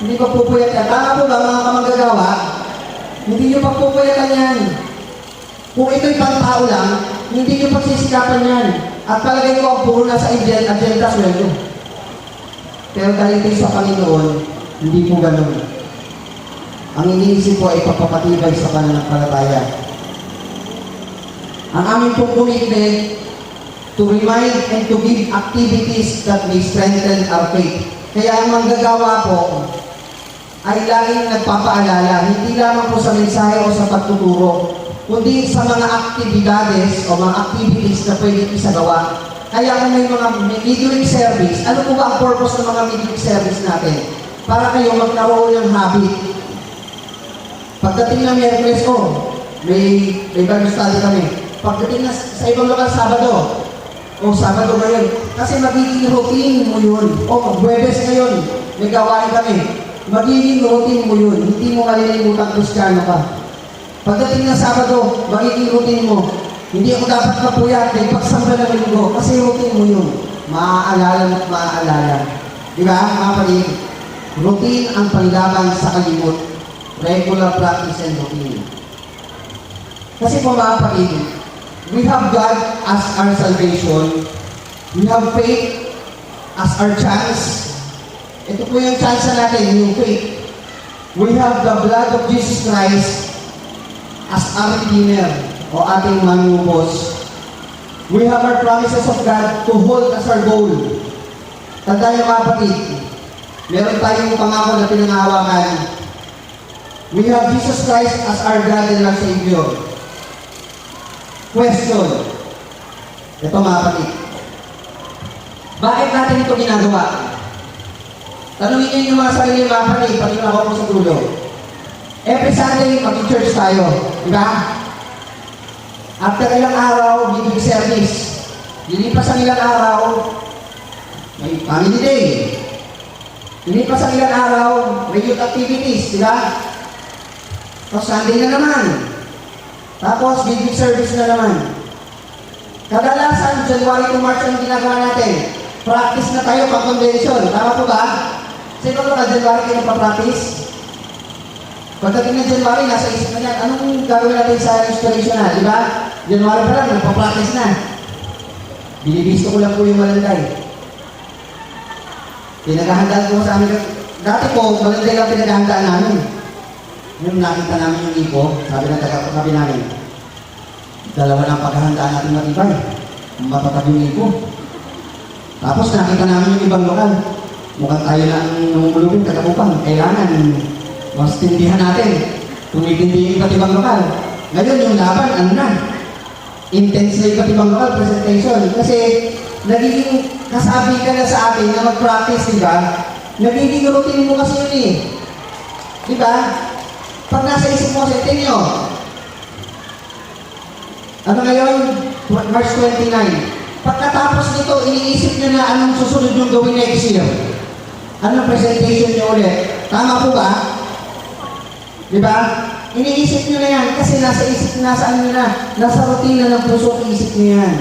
Hindi magpupuyat yan. Tama po ba mga kamanggagawa? Hindi nyo pagpupuyatan yan. Kung ito'y pang-tao lang, hindi nyo pagsisikapan yan. At palagay ko ang puro na sa agenda sweldo. Pero dahil ito sa Panginoon, hindi po ganun. Ang iniisip ko ay pagpapatibay sa pananampalataya. Ang aming pong commitment to remind and to give activities that may strengthen our faith. Kaya ang manggagawa po ay laging nagpapaalala, hindi lamang po sa mensahe o sa pagtuturo, kundi sa mga aktibidades o mga activities na pwede isagawa. Kaya kung may mga midweek service, ano po ba ang purpose ng mga midweek service natin? Para kayo magkaroon ng habit. Pagdating ng Miyerkules ko, may Bible study kami. Pagdating na sa ibang lugar, Sabado ngayon. Kasi magiging routine mo yun. O Huwebes ngayon, may gawain kami. Magiging routine mo yun. Hindi mo malilimutan Kristiyano ka. Pagdating ng Sabado, magiging routine mo. Hindi ako dapat mapuyat, may pagsamba ng linggo. Kasi routine mo yun. maaalala at maaalala. Di ba, mga kapatid? Routine ang panlaban sa kalimot. Regular practice and routine. Kasi po mga kapatid, we have God as our salvation. We have faith as our chance. Ito po yung chance natin, yung faith. We have the blood of Jesus Christ as our redeemer o ating manubos. We have our promises of God to hold as our goal. Tanda niyo mga kapatid, meron tayong pangako na pinangahawakan. We have Jesus Christ as our God and our Savior. Question. Ito mga kapatid. Bakit natin ito ginagawa? Tanungin niyo yung mga sarili mga kapatid, pati na ako po sa dulo. Every Sunday, mag-church tayo. Diba? After ilang araw, bibig service. Lilipas ang ilang araw, may family day. Lilipas ang ilang araw, may youth activities. Diba? Tapos Sunday na naman. Tapos, bibig service na naman. Kadalasan, January to March ang ginagawa natin. Practice na tayo pang-convention. Tama po ba? Sino ba January kayo pa-practice? Pagdating ng January, nasa isip na yan, anong gagawin natin sa restoration na? Di ba? January pa lang, nagpa-practice na. Binibisto ko lang po yung malanday. Pinaghahandaan ko sa amin. Dati po, malanday ang pinaghahandaan namin. Nung nakita namin yung ipo, sabi ng taga-kabi namin, dalawa ng paghahandaan natin matibay. Matatag yung ipo. Tapos nakita namin yung ibang lokal. Mukhang tayo na ang namumulupin, taga-upang. Kailangan mas tindihan natin. Tumitindi yung iba't ibang lokal. Ngayon yung laban, ano na? Intense na iba't ibang lokal presentation. Kasi nagiging kasabi ka na sa atin na mag-practice, di ba? Nagiging routine mo kasi yun eh. Di ba? Pag nasa isip mo sa inyo, ano ngayon? March 29. Pagkatapos nito, iniisip nyo na anong susunod yung gawin next year. Anong presentation nyo ulit? Tama po ba? Di ba? Iniisip nyo na yan kasi nasa isip, nasa ano na, nasa routine na ng puso ang isip nyo yan.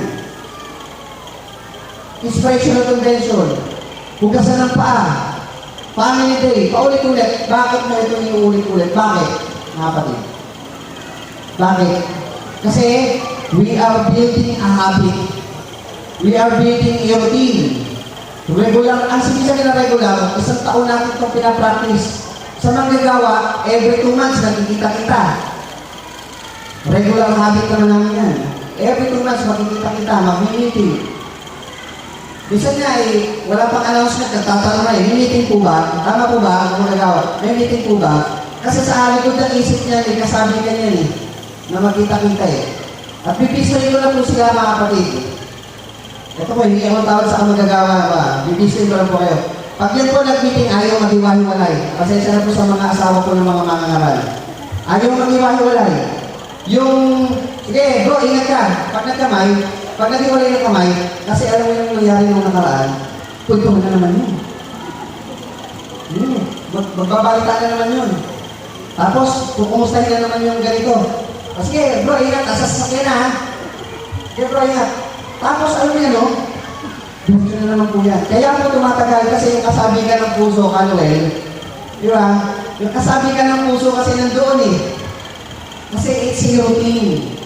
Inspirational convention. Hugasan ng paa. Family day. Paulit-ulit. Bakit mo ito iuulit-ulit? Bakit? Mga kapatid. Bakit? Kasi we are building a habit. We are building a routine. Regular, ang sabihin na regular, isang taon natin itong pinapractice. Sa manggagawa, every 2 months nakikita kita. Regular habit naman namin yan. Every 2 months makikita kita, mag-meeting. Bisan nga eh, wala pang announcement, nagtatanong na eh, may meeting po ba? Tama po ba? Ang manggagawa, may meeting po ba? Kasi sa likod ng isip niya, eh, kasabi ka niya eh, na magkita-kita eh. At bibistoy ko lang po sila mga kapatid. Ito po, hindi ako tawag sa magagawa ba? Bibistoy ko lang po kayo. Pag yan po nag-meeting, ayaw maghiwa-hiwalay. Pasensya na po sa mga asawa ko ng mga mangangaral. Ayaw maghiwa-hiwalay. Yung, sige bro, ingat ka. Pag nagkamay, pag naghiwalay ng kamay, kasi alam mo yung nangyari nung nakaraan, punto na naman yun. Magbabalita na naman yun. Tapos, kumustahin na naman yung ganito. Sige bro, ingat, asasakyan na ha. Sige bro, ingat. Tapos, alam niya no, dito na naman po yan. Kaya po tumatagal kasi yung kasabihan ng puso, Kanuel, di ba? Yung kasabihan ng puso kasi nandoon eh. Kasi it's a routine.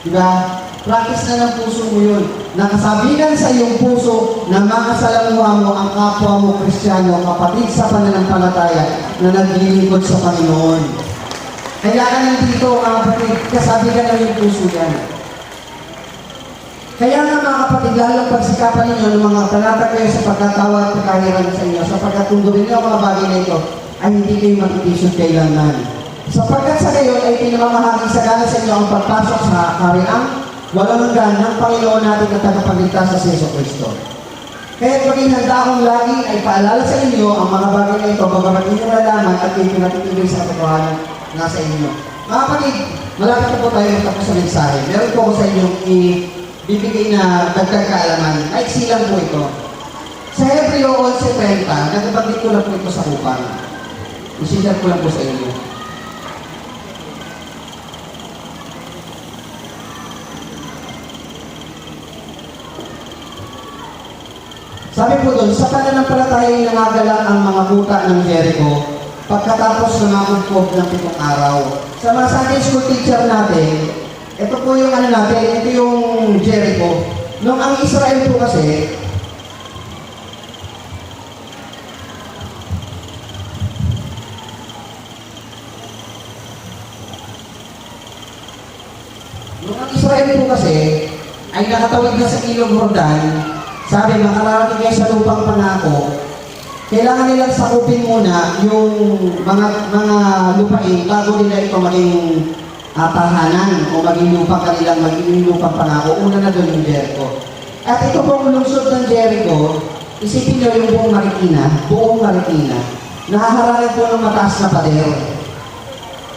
Di ba? Practice na ng puso mo yun. Nakasabihan sa iyong puso na makasalamuha mo ang kapwa mo Kristiyano, kapatid sa pananampalataya na naglilingkod sa Panginoon. Kaya ka nandito, mga kapatid, kasabihan na yung puso yan. Kaya nga mga kapatid, lalong pagsikapan ninyo ng mga talata kayo sa pagkatawa at pagkahiran sa inyo, sapagkat kung gawin niyo ang mga bagay na ito, ay hindi kayo mag-itisyon kailanman. Sapagkat sa gayon ay pinamamahaging sagana sa inyo ang pagpasok sa kariang walang hanggan ng Panginoon natin at tagapagligtas sa Yesu Cristo. Kaya maging handa akong lagi ay paalala sa inyo ang mga bagay na ito, bagamat inyo nalaman at kayo pinatitibay sa katotohanan na sa inyo. Mga kapatid, malapit na po tayo matapos sa mensahe. Meron po ako sa inyong bibigay na dagdag kaalaman. Maiksi lang po ito. Sa Hebreo 11:30, nagbabanggit ko lang po ito sa upang. Isinjar ko lang po sa inyo. doon, sa pananampalataya nangagalak ang mga kuta ng Jericho pagkatapos namamugkog ng 7 araw. Sa mga Sunday school teacher natin, ito po yung ano natin, ito yung Jericho. Nung ang Israel po kasi, ay nakatawid na sa Ilog Jordan, sabi, makararating kayo sa lupang pangako, kailangan nilang sakupin muna yung mga lupain bago nila ito maging tahanan o maging lupang kanilang maging lupang pangako. Una na doon yung Jericho. At ito pong lungsod ng Jericho, isipin nyo yung buong Marikina, nahaharapin po ng mataas na pader.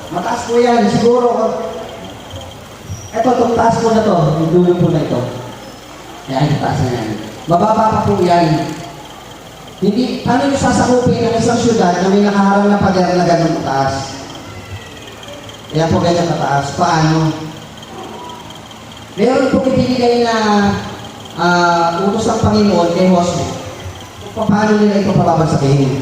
Mataas po yan, siguro. Ito, itong taas po na to, yung dulo po na ito. Ayan, yung taas na yan. Mababa pa po yan. Hindi, paano yung sasakupin ng isang syudad na may nakaharang na pader na ganun mataas? Ayan po ganyan mataas. Paano? Meron po ibinigay na utos ng Panginoon kay Josue. Kung paano nila ito pababagsakin.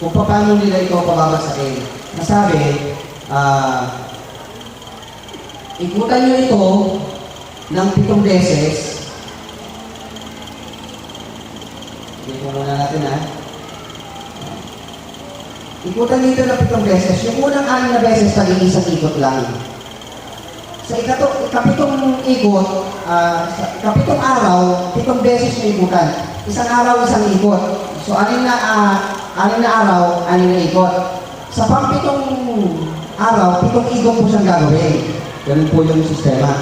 Kung paano nila ito pababagsakin. Nasabi, ikutan nyo ito ng 7 beses. Ikutan muna natin ha. Ikutan nyo ito ng 7 beses. Yung unang 6 na beses, taging isang ikot lang. Sa ikapitong ikot, sa 7 araw, 7 beses yung ikutan. Isang araw, isang ikot. So, 6 na araw, 6 na ikot. Sa pang-7 araw, 7 ikot po siyang gagawin. Ganun po yung sistema.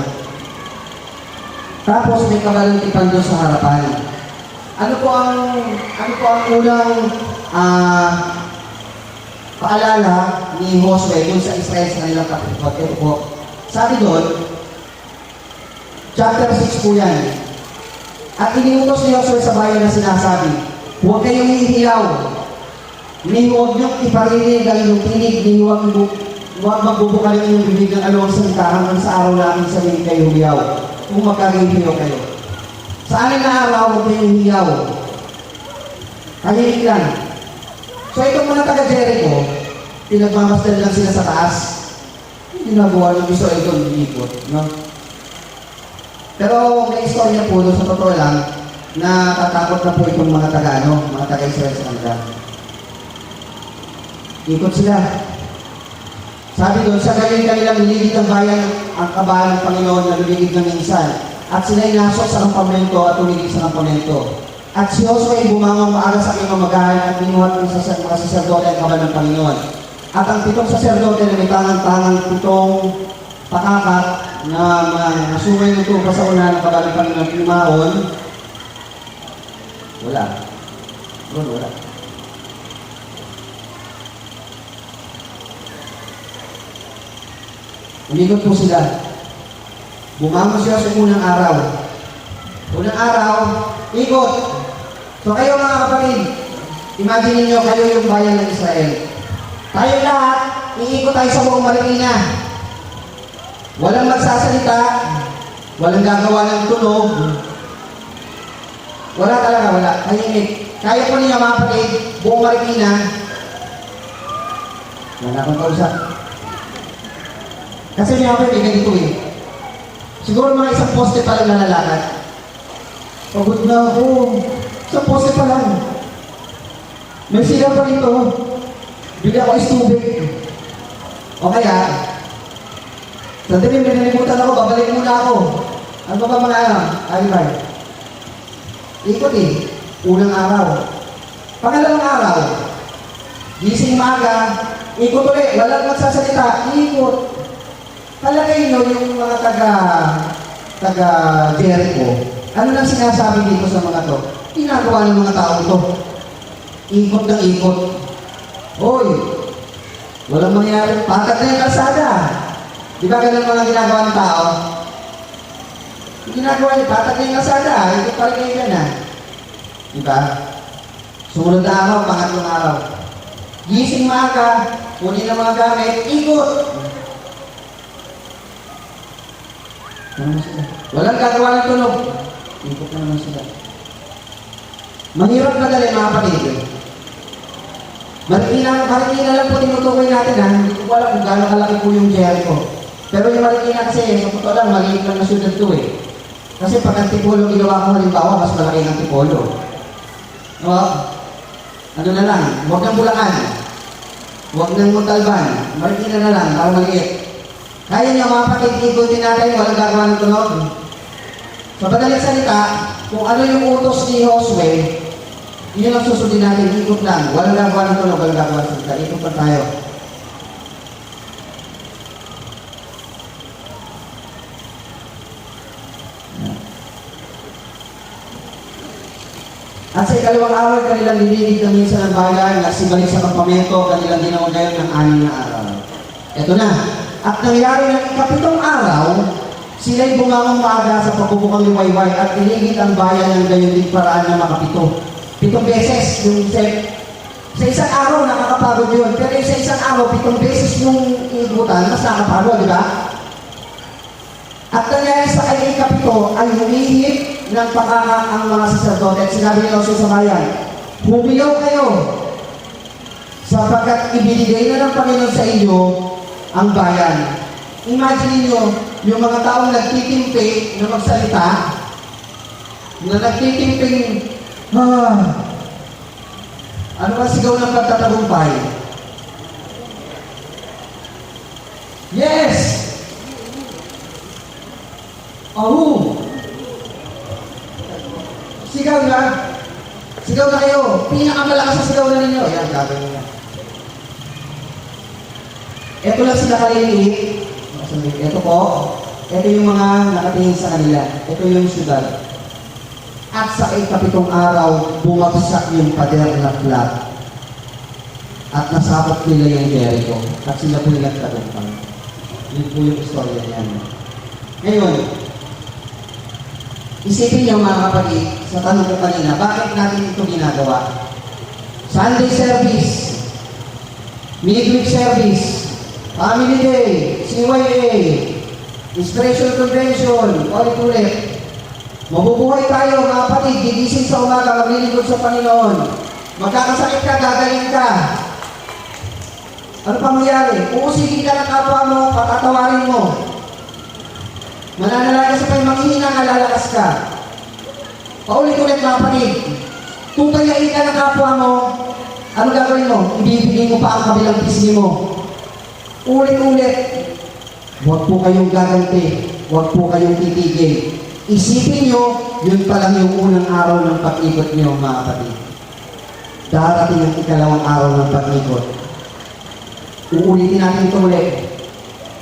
Tapos may kabalantipan doon sa harapan. Ano po ang unang paalala ni Josue doon sa Israel sa kanilang kapitid? Ito po. Sabi doon, chapter 6 po yan. At iniutos ni Josue sa bayan na sinasabi, huwag kayong hihiyaw. Ni huwag niyong iparinig ang inyong tinig, ni huwag magbubukal yung bibig ng alawang salita hanggang sa araw na aking sabihin kayo hiyaw. Kung magkakahiyaw kayo. Sa 6 na araw, huwag kayong hiyaw. Tahimik lang. So itong mga taga-Jericho, pinagmamasdan lang sila sa taas. Hindi ginagawa ng Israel ito, lilikot. No? Pero may istorya po doon sa totoo lang na tatakot na po itong mga taga-Israel sa kanila. Ikot sila. Sabi doon, sa galing kanilang niligid ng bayan ang kabahan ng Panginoon na lumigid ng minsan. At sila'y nasok sa kampamento at tumigil sa kampamento. At si Josue ay bumangon maaga sa kanyang mamagahan at binuhat ng mga saserdote ang kabahan ng Panginoon. At ang 7 saserdote na may tangang-tangang 7 pakakat na nasumay ng tupa sa una ng kabahan ng Panginoon pinumahon. Wala. Wala. Umikot po sila. Bumangon siya sa unang araw. Unang araw, ikot. So kayo mga kapatid, imagine niyo kayo yung bayan ng Israel. Tayo lahat, iikot tayo sa buong Marikina. Walang magsasalita, walang gagawa ng tunog. Wala talaga, wala. Tahimik. Kaya po niya mga kapatid, buong Marikina. Wala akong kausap. Kasi may kapatid, ganito eh. Siguro mga isang poste pa lang nalalakad. Pagod na ako. Isang poste pa lang. May sila pa rito. Bili ako istubig. O kaya, sandali, may nalimutan ako, babalik muna ako. Ano ba mga alibay? Ikot eh. Unang araw. Pangalawang araw, gising maga, ikot ulit, walang magsasalita, ikot. Palagay nyo yung mga taga-Jericho. Ano nang sinasabi dito sa mga to? Ginagawa ng mga tao to. Ikot ng ikot. Hoy, walang mangyari. Pakat na yung kalsada. Di ba ganun mga ginagawa ng tao? Ginagawa niya, pakat na yung kalsada. Ikot pa rin kayo yan ha. Di ba? Sumunod na araw, pangatlong araw. Gising maaga, kunin ang mga gamit, ikot. Ano sila? Walang gagawa ng tunog. Ikot na naman sila. Mahirap madali mga kapatid. Marikina lang po tinutukoy natin ha. Hindi ko alam kung gaano kalaki po yung Jericho. Pero yung Marikina kasi, sa totoo lang, maliit lang na syudad to eh. Kasi pag Antipolo ginawa ko halimbawa, mas malaki ng Antipolo. No? Ano na lang, huwag ng Bulacan. Huwag ng Montalban. Marikina na lang, para maliit. Kaya niya mga kapatid, ikutin natin, walang gagawa ng tunog. Sa madaling salita, kung ano yung utos ni Josue, yun ang susundin natin, ikot lang. Walang gagawa ng tunog, walang gagawa ng salita. Ikot pa tayo. At sa ikalawang araw, kanilang dinidig na minsan ng bayan, nagsibalik sa kampamento, kanilang ginawa ngayon ng 6 na araw. Ito na. At nangyari ng ikapitong araw, sila'y bungangang maaga sa pagbubukang liwayway at tinigit ang bayan ng gayon din paraan na makapito. 7 beses yung sa isang araw nakakapagod yun. Pero sa isang araw, 7 beses yung iigutan, mas nakakapagod, di ba? At nangyari sa ikapito ay humihip ng pakaka ang mga sacerdote at sinabi ni Josue sa bayan, humiyaw kayo sapagkat ibinigay na ng Panginoon sa inyo ang bayan. Imagine niyo yung mga taong nagtitimpi na magsalita, na nagtitimping, ano ba sigaw ng pagtatagumpay? Yes! Oh! Sigaw na! Sigaw na kayo! Pinakamalakas sa sigaw na ninyo! Ayan, gagawin niya. Ito lang sila kaliliit. Ito po. Ito yung mga nakatingin sa kanila. Ito yung syudad. At sa ikapitong araw, bumagsak yung pader na flat. At nasabot nila yung Jericho. At sila po yung nagtagumpay. Yun po yung istorya niyan. Ngayon, isipin niyo mga kapatid, sa tanong ko kanina, bakit natin ito ginagawa? Sunday service, midweek service, Family Day, CYA, Inspiration Convention, ulit-ulit. Mabubuhay tayo mga kapatid, gigising sa umaga, maglilingkod sa Panginoon. Magkakasakit ka, gagaling ka. Ano pa mangyari? Uusigin ka ng kapwa mo, patatawarin mo. Mananalangin sa pa'y manghihina, lalakas ka. Paulit-ulit mga kapatid. Kung kayain ka ng kapwa mo, ano gagawin mo? Ibibigay mo pa ang kabilang pisngi mo. Ulit-ulit. Huwag po kayong gaganti. Huwag po kayong titigil. Isipin nyo, yun pa lang yung unang araw ng pag-ikot nyo mga kapatid. Darating ang ikalawang araw ng pag-ikot. Uulitin natin ito ulit.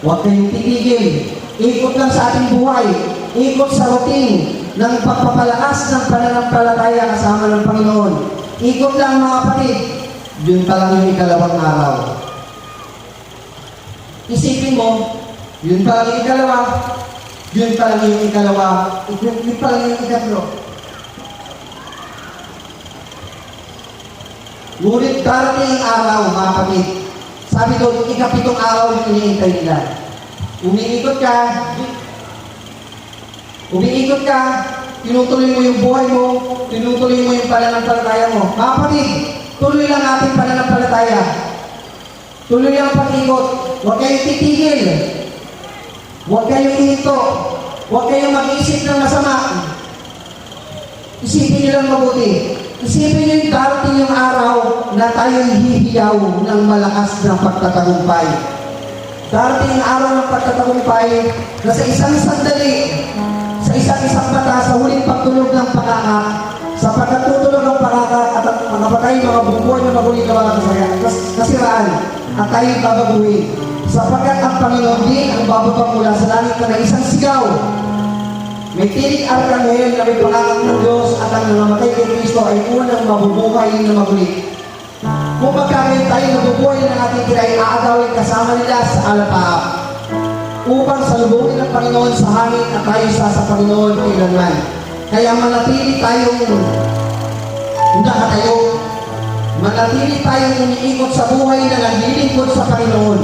Huwag kayong titigil. Ikot lang sa ating buhay. Ikot sa routine ng pagpapalakas ng pananampalataya kasama ng Panginoon. Ikot lang mga kapatid. Yun pa lang yung ikalawang araw. Isipin mo, yun pa lang yung ikalawa. Yun pa lang yung ikalawa. Yun pa lang yung ikatlo. Ngunit darating ang araw mga kapatid. Sabi doon, ikapitong araw yung iniintay nila. Umiikot ka, tinutuloy mo yung buhay mo, tinutuloy mo yung pananampalataya mo. Mga kapatid, tuloy lang ating pananampalataya. Tuloy lang pag-ikot. Huwag kayong titigil. Huwag kayong ihinto. Huwag kayong mag-iisip ng masama. Isipin niyo lang mabuti. Isipin niyo yung darating yung araw na tayo'y hihiyaw ng malakas ng pagtatagumpay. Darating ang araw ng pagtatagumpay na sa isang sandali, sa isang bata, sa huling pagtulog ng pakaka, sa pagkatutulog ng pakaka at makapatay mga bungkoy na maguling na mga kasiraan at tayo'y babaguhin. Sapagkat ang Panginoon din ang bababa mula sa langit na isang sigaw. May tinig arkanghel na may pakakak ng Diyos at ang namamatay kay Kristo ay unang mabubuhay na magulit. Kung magkakaroon tayo nabubuhay ng ating kinain, aagawin kasama nila sa alapaap upang salubungin ng Panginoon sa hangin at tayo sa Panginoon kailanman. Kaya manatili tayong nakatayo, manatili tayong umiikot sa buhay na naglilingkod sa Panginoon.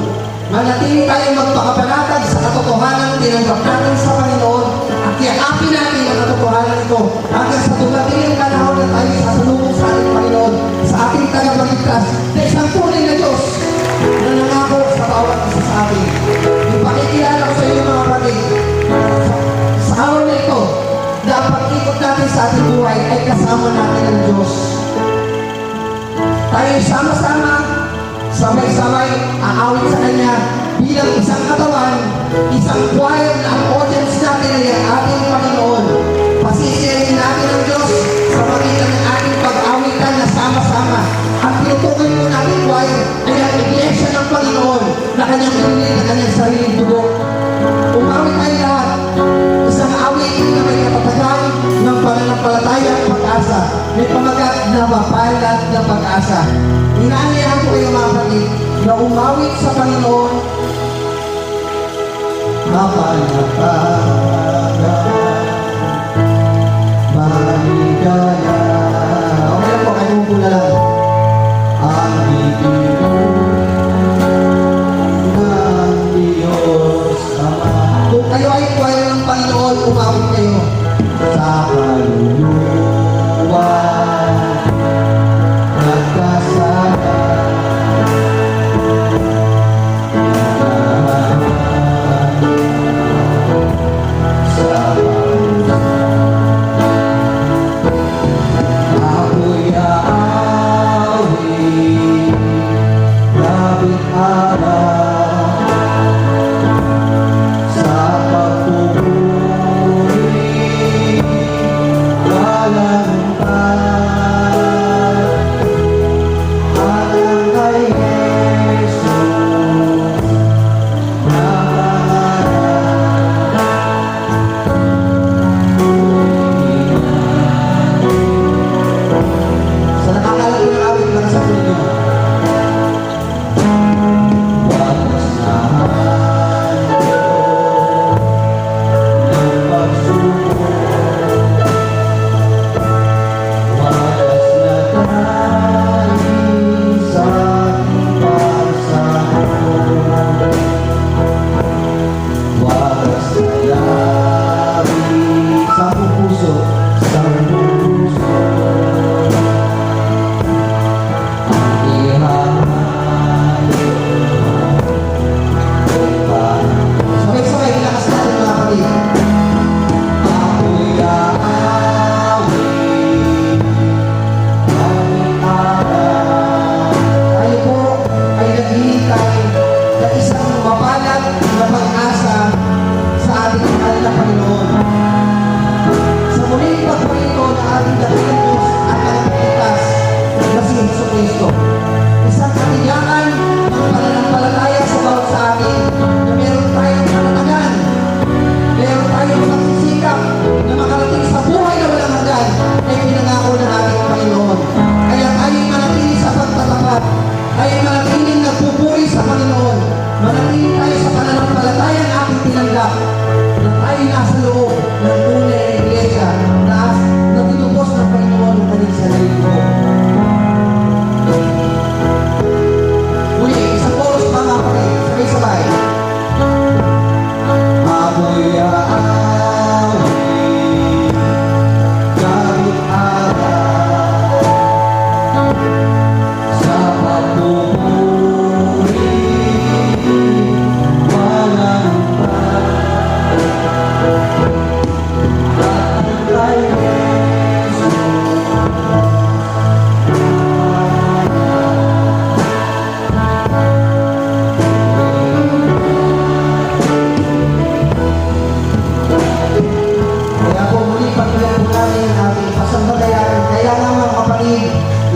Manatili tayong magpakapanatag sa katotohanan tinanggap natin sa Panginoon at yakapin natin ang katotohanan ito hanggang sa dumating ang panahon na tayo sasalubong sa ating Panginoon, sa ating tagapagligtas, na isang tunay na Diyos na nangako sa bawat isa sa atin. Ipakikilala ko sa inyo mga kapatid, sa araw na ito, na ang pag-ikot natin sa ating buhay ay kasama natin ang Diyos. Tayo sama-sama, sabay-sabay, aawit sa Kanya bilang isang katawan, isang choir na ang audience natin ay ang ating Panginoon. Pasisiyahin natin ang Diyos sa pagitan ng ating pag-awitan na sama-sama. Ang tinutukoy po natin choir ay ang iglesia ng Panginoon na Kanyang pinili na Kanyang sariling dugo. Umawit tayo lahat, isang awit na may katatagan ng pananampalataya at pag-asa. May pamagat na mapalad na pag-asa. Inaanyahan ko kayo mga kapatid na umawit sa Panginoon. Mapalatagan, maligaya. Okay lang po, kayo po na lang. Ang ng Diyos Ama. Kung kayo ay choir ng Panginoon, umawit kayo sa kaluluwa.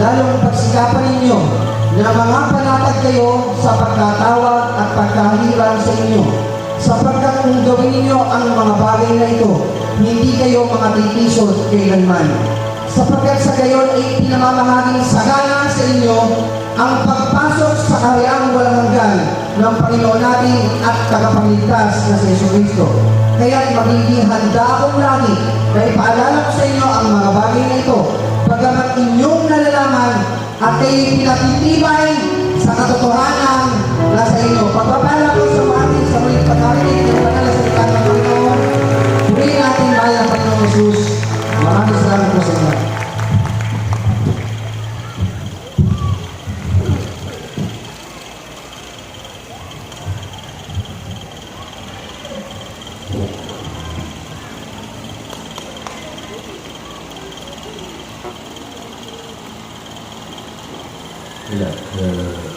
lalong pagsikapan ninyo na mga panatag kayo sa pagkatawag at pagkahiran sa inyo, sapagkat kung gawin ninyo ang mga bagay na ito, hindi kayo mga titisod kailanman. Sapagkat sa gayon ay pinamamahaging sagana sa inyo ang pagpasok sa kahariang walang hanggan ng Panginoon natin at tagapagligtas na si Jesucristo. Kaya't magiging handa akong lagi na ipaalala ko sa inyo ang mga bagay na ito, pagkamat inyong nalalaman at kayo'y pinatitibay sa katotohanan na sa inyo. Pagpapala po sa atin sa muling pagkarinig ng banal na salita ng Panginoon. Purihin natin mahal ng Panginoon Jesus. Maraming salamat po sa inyo. Tidak.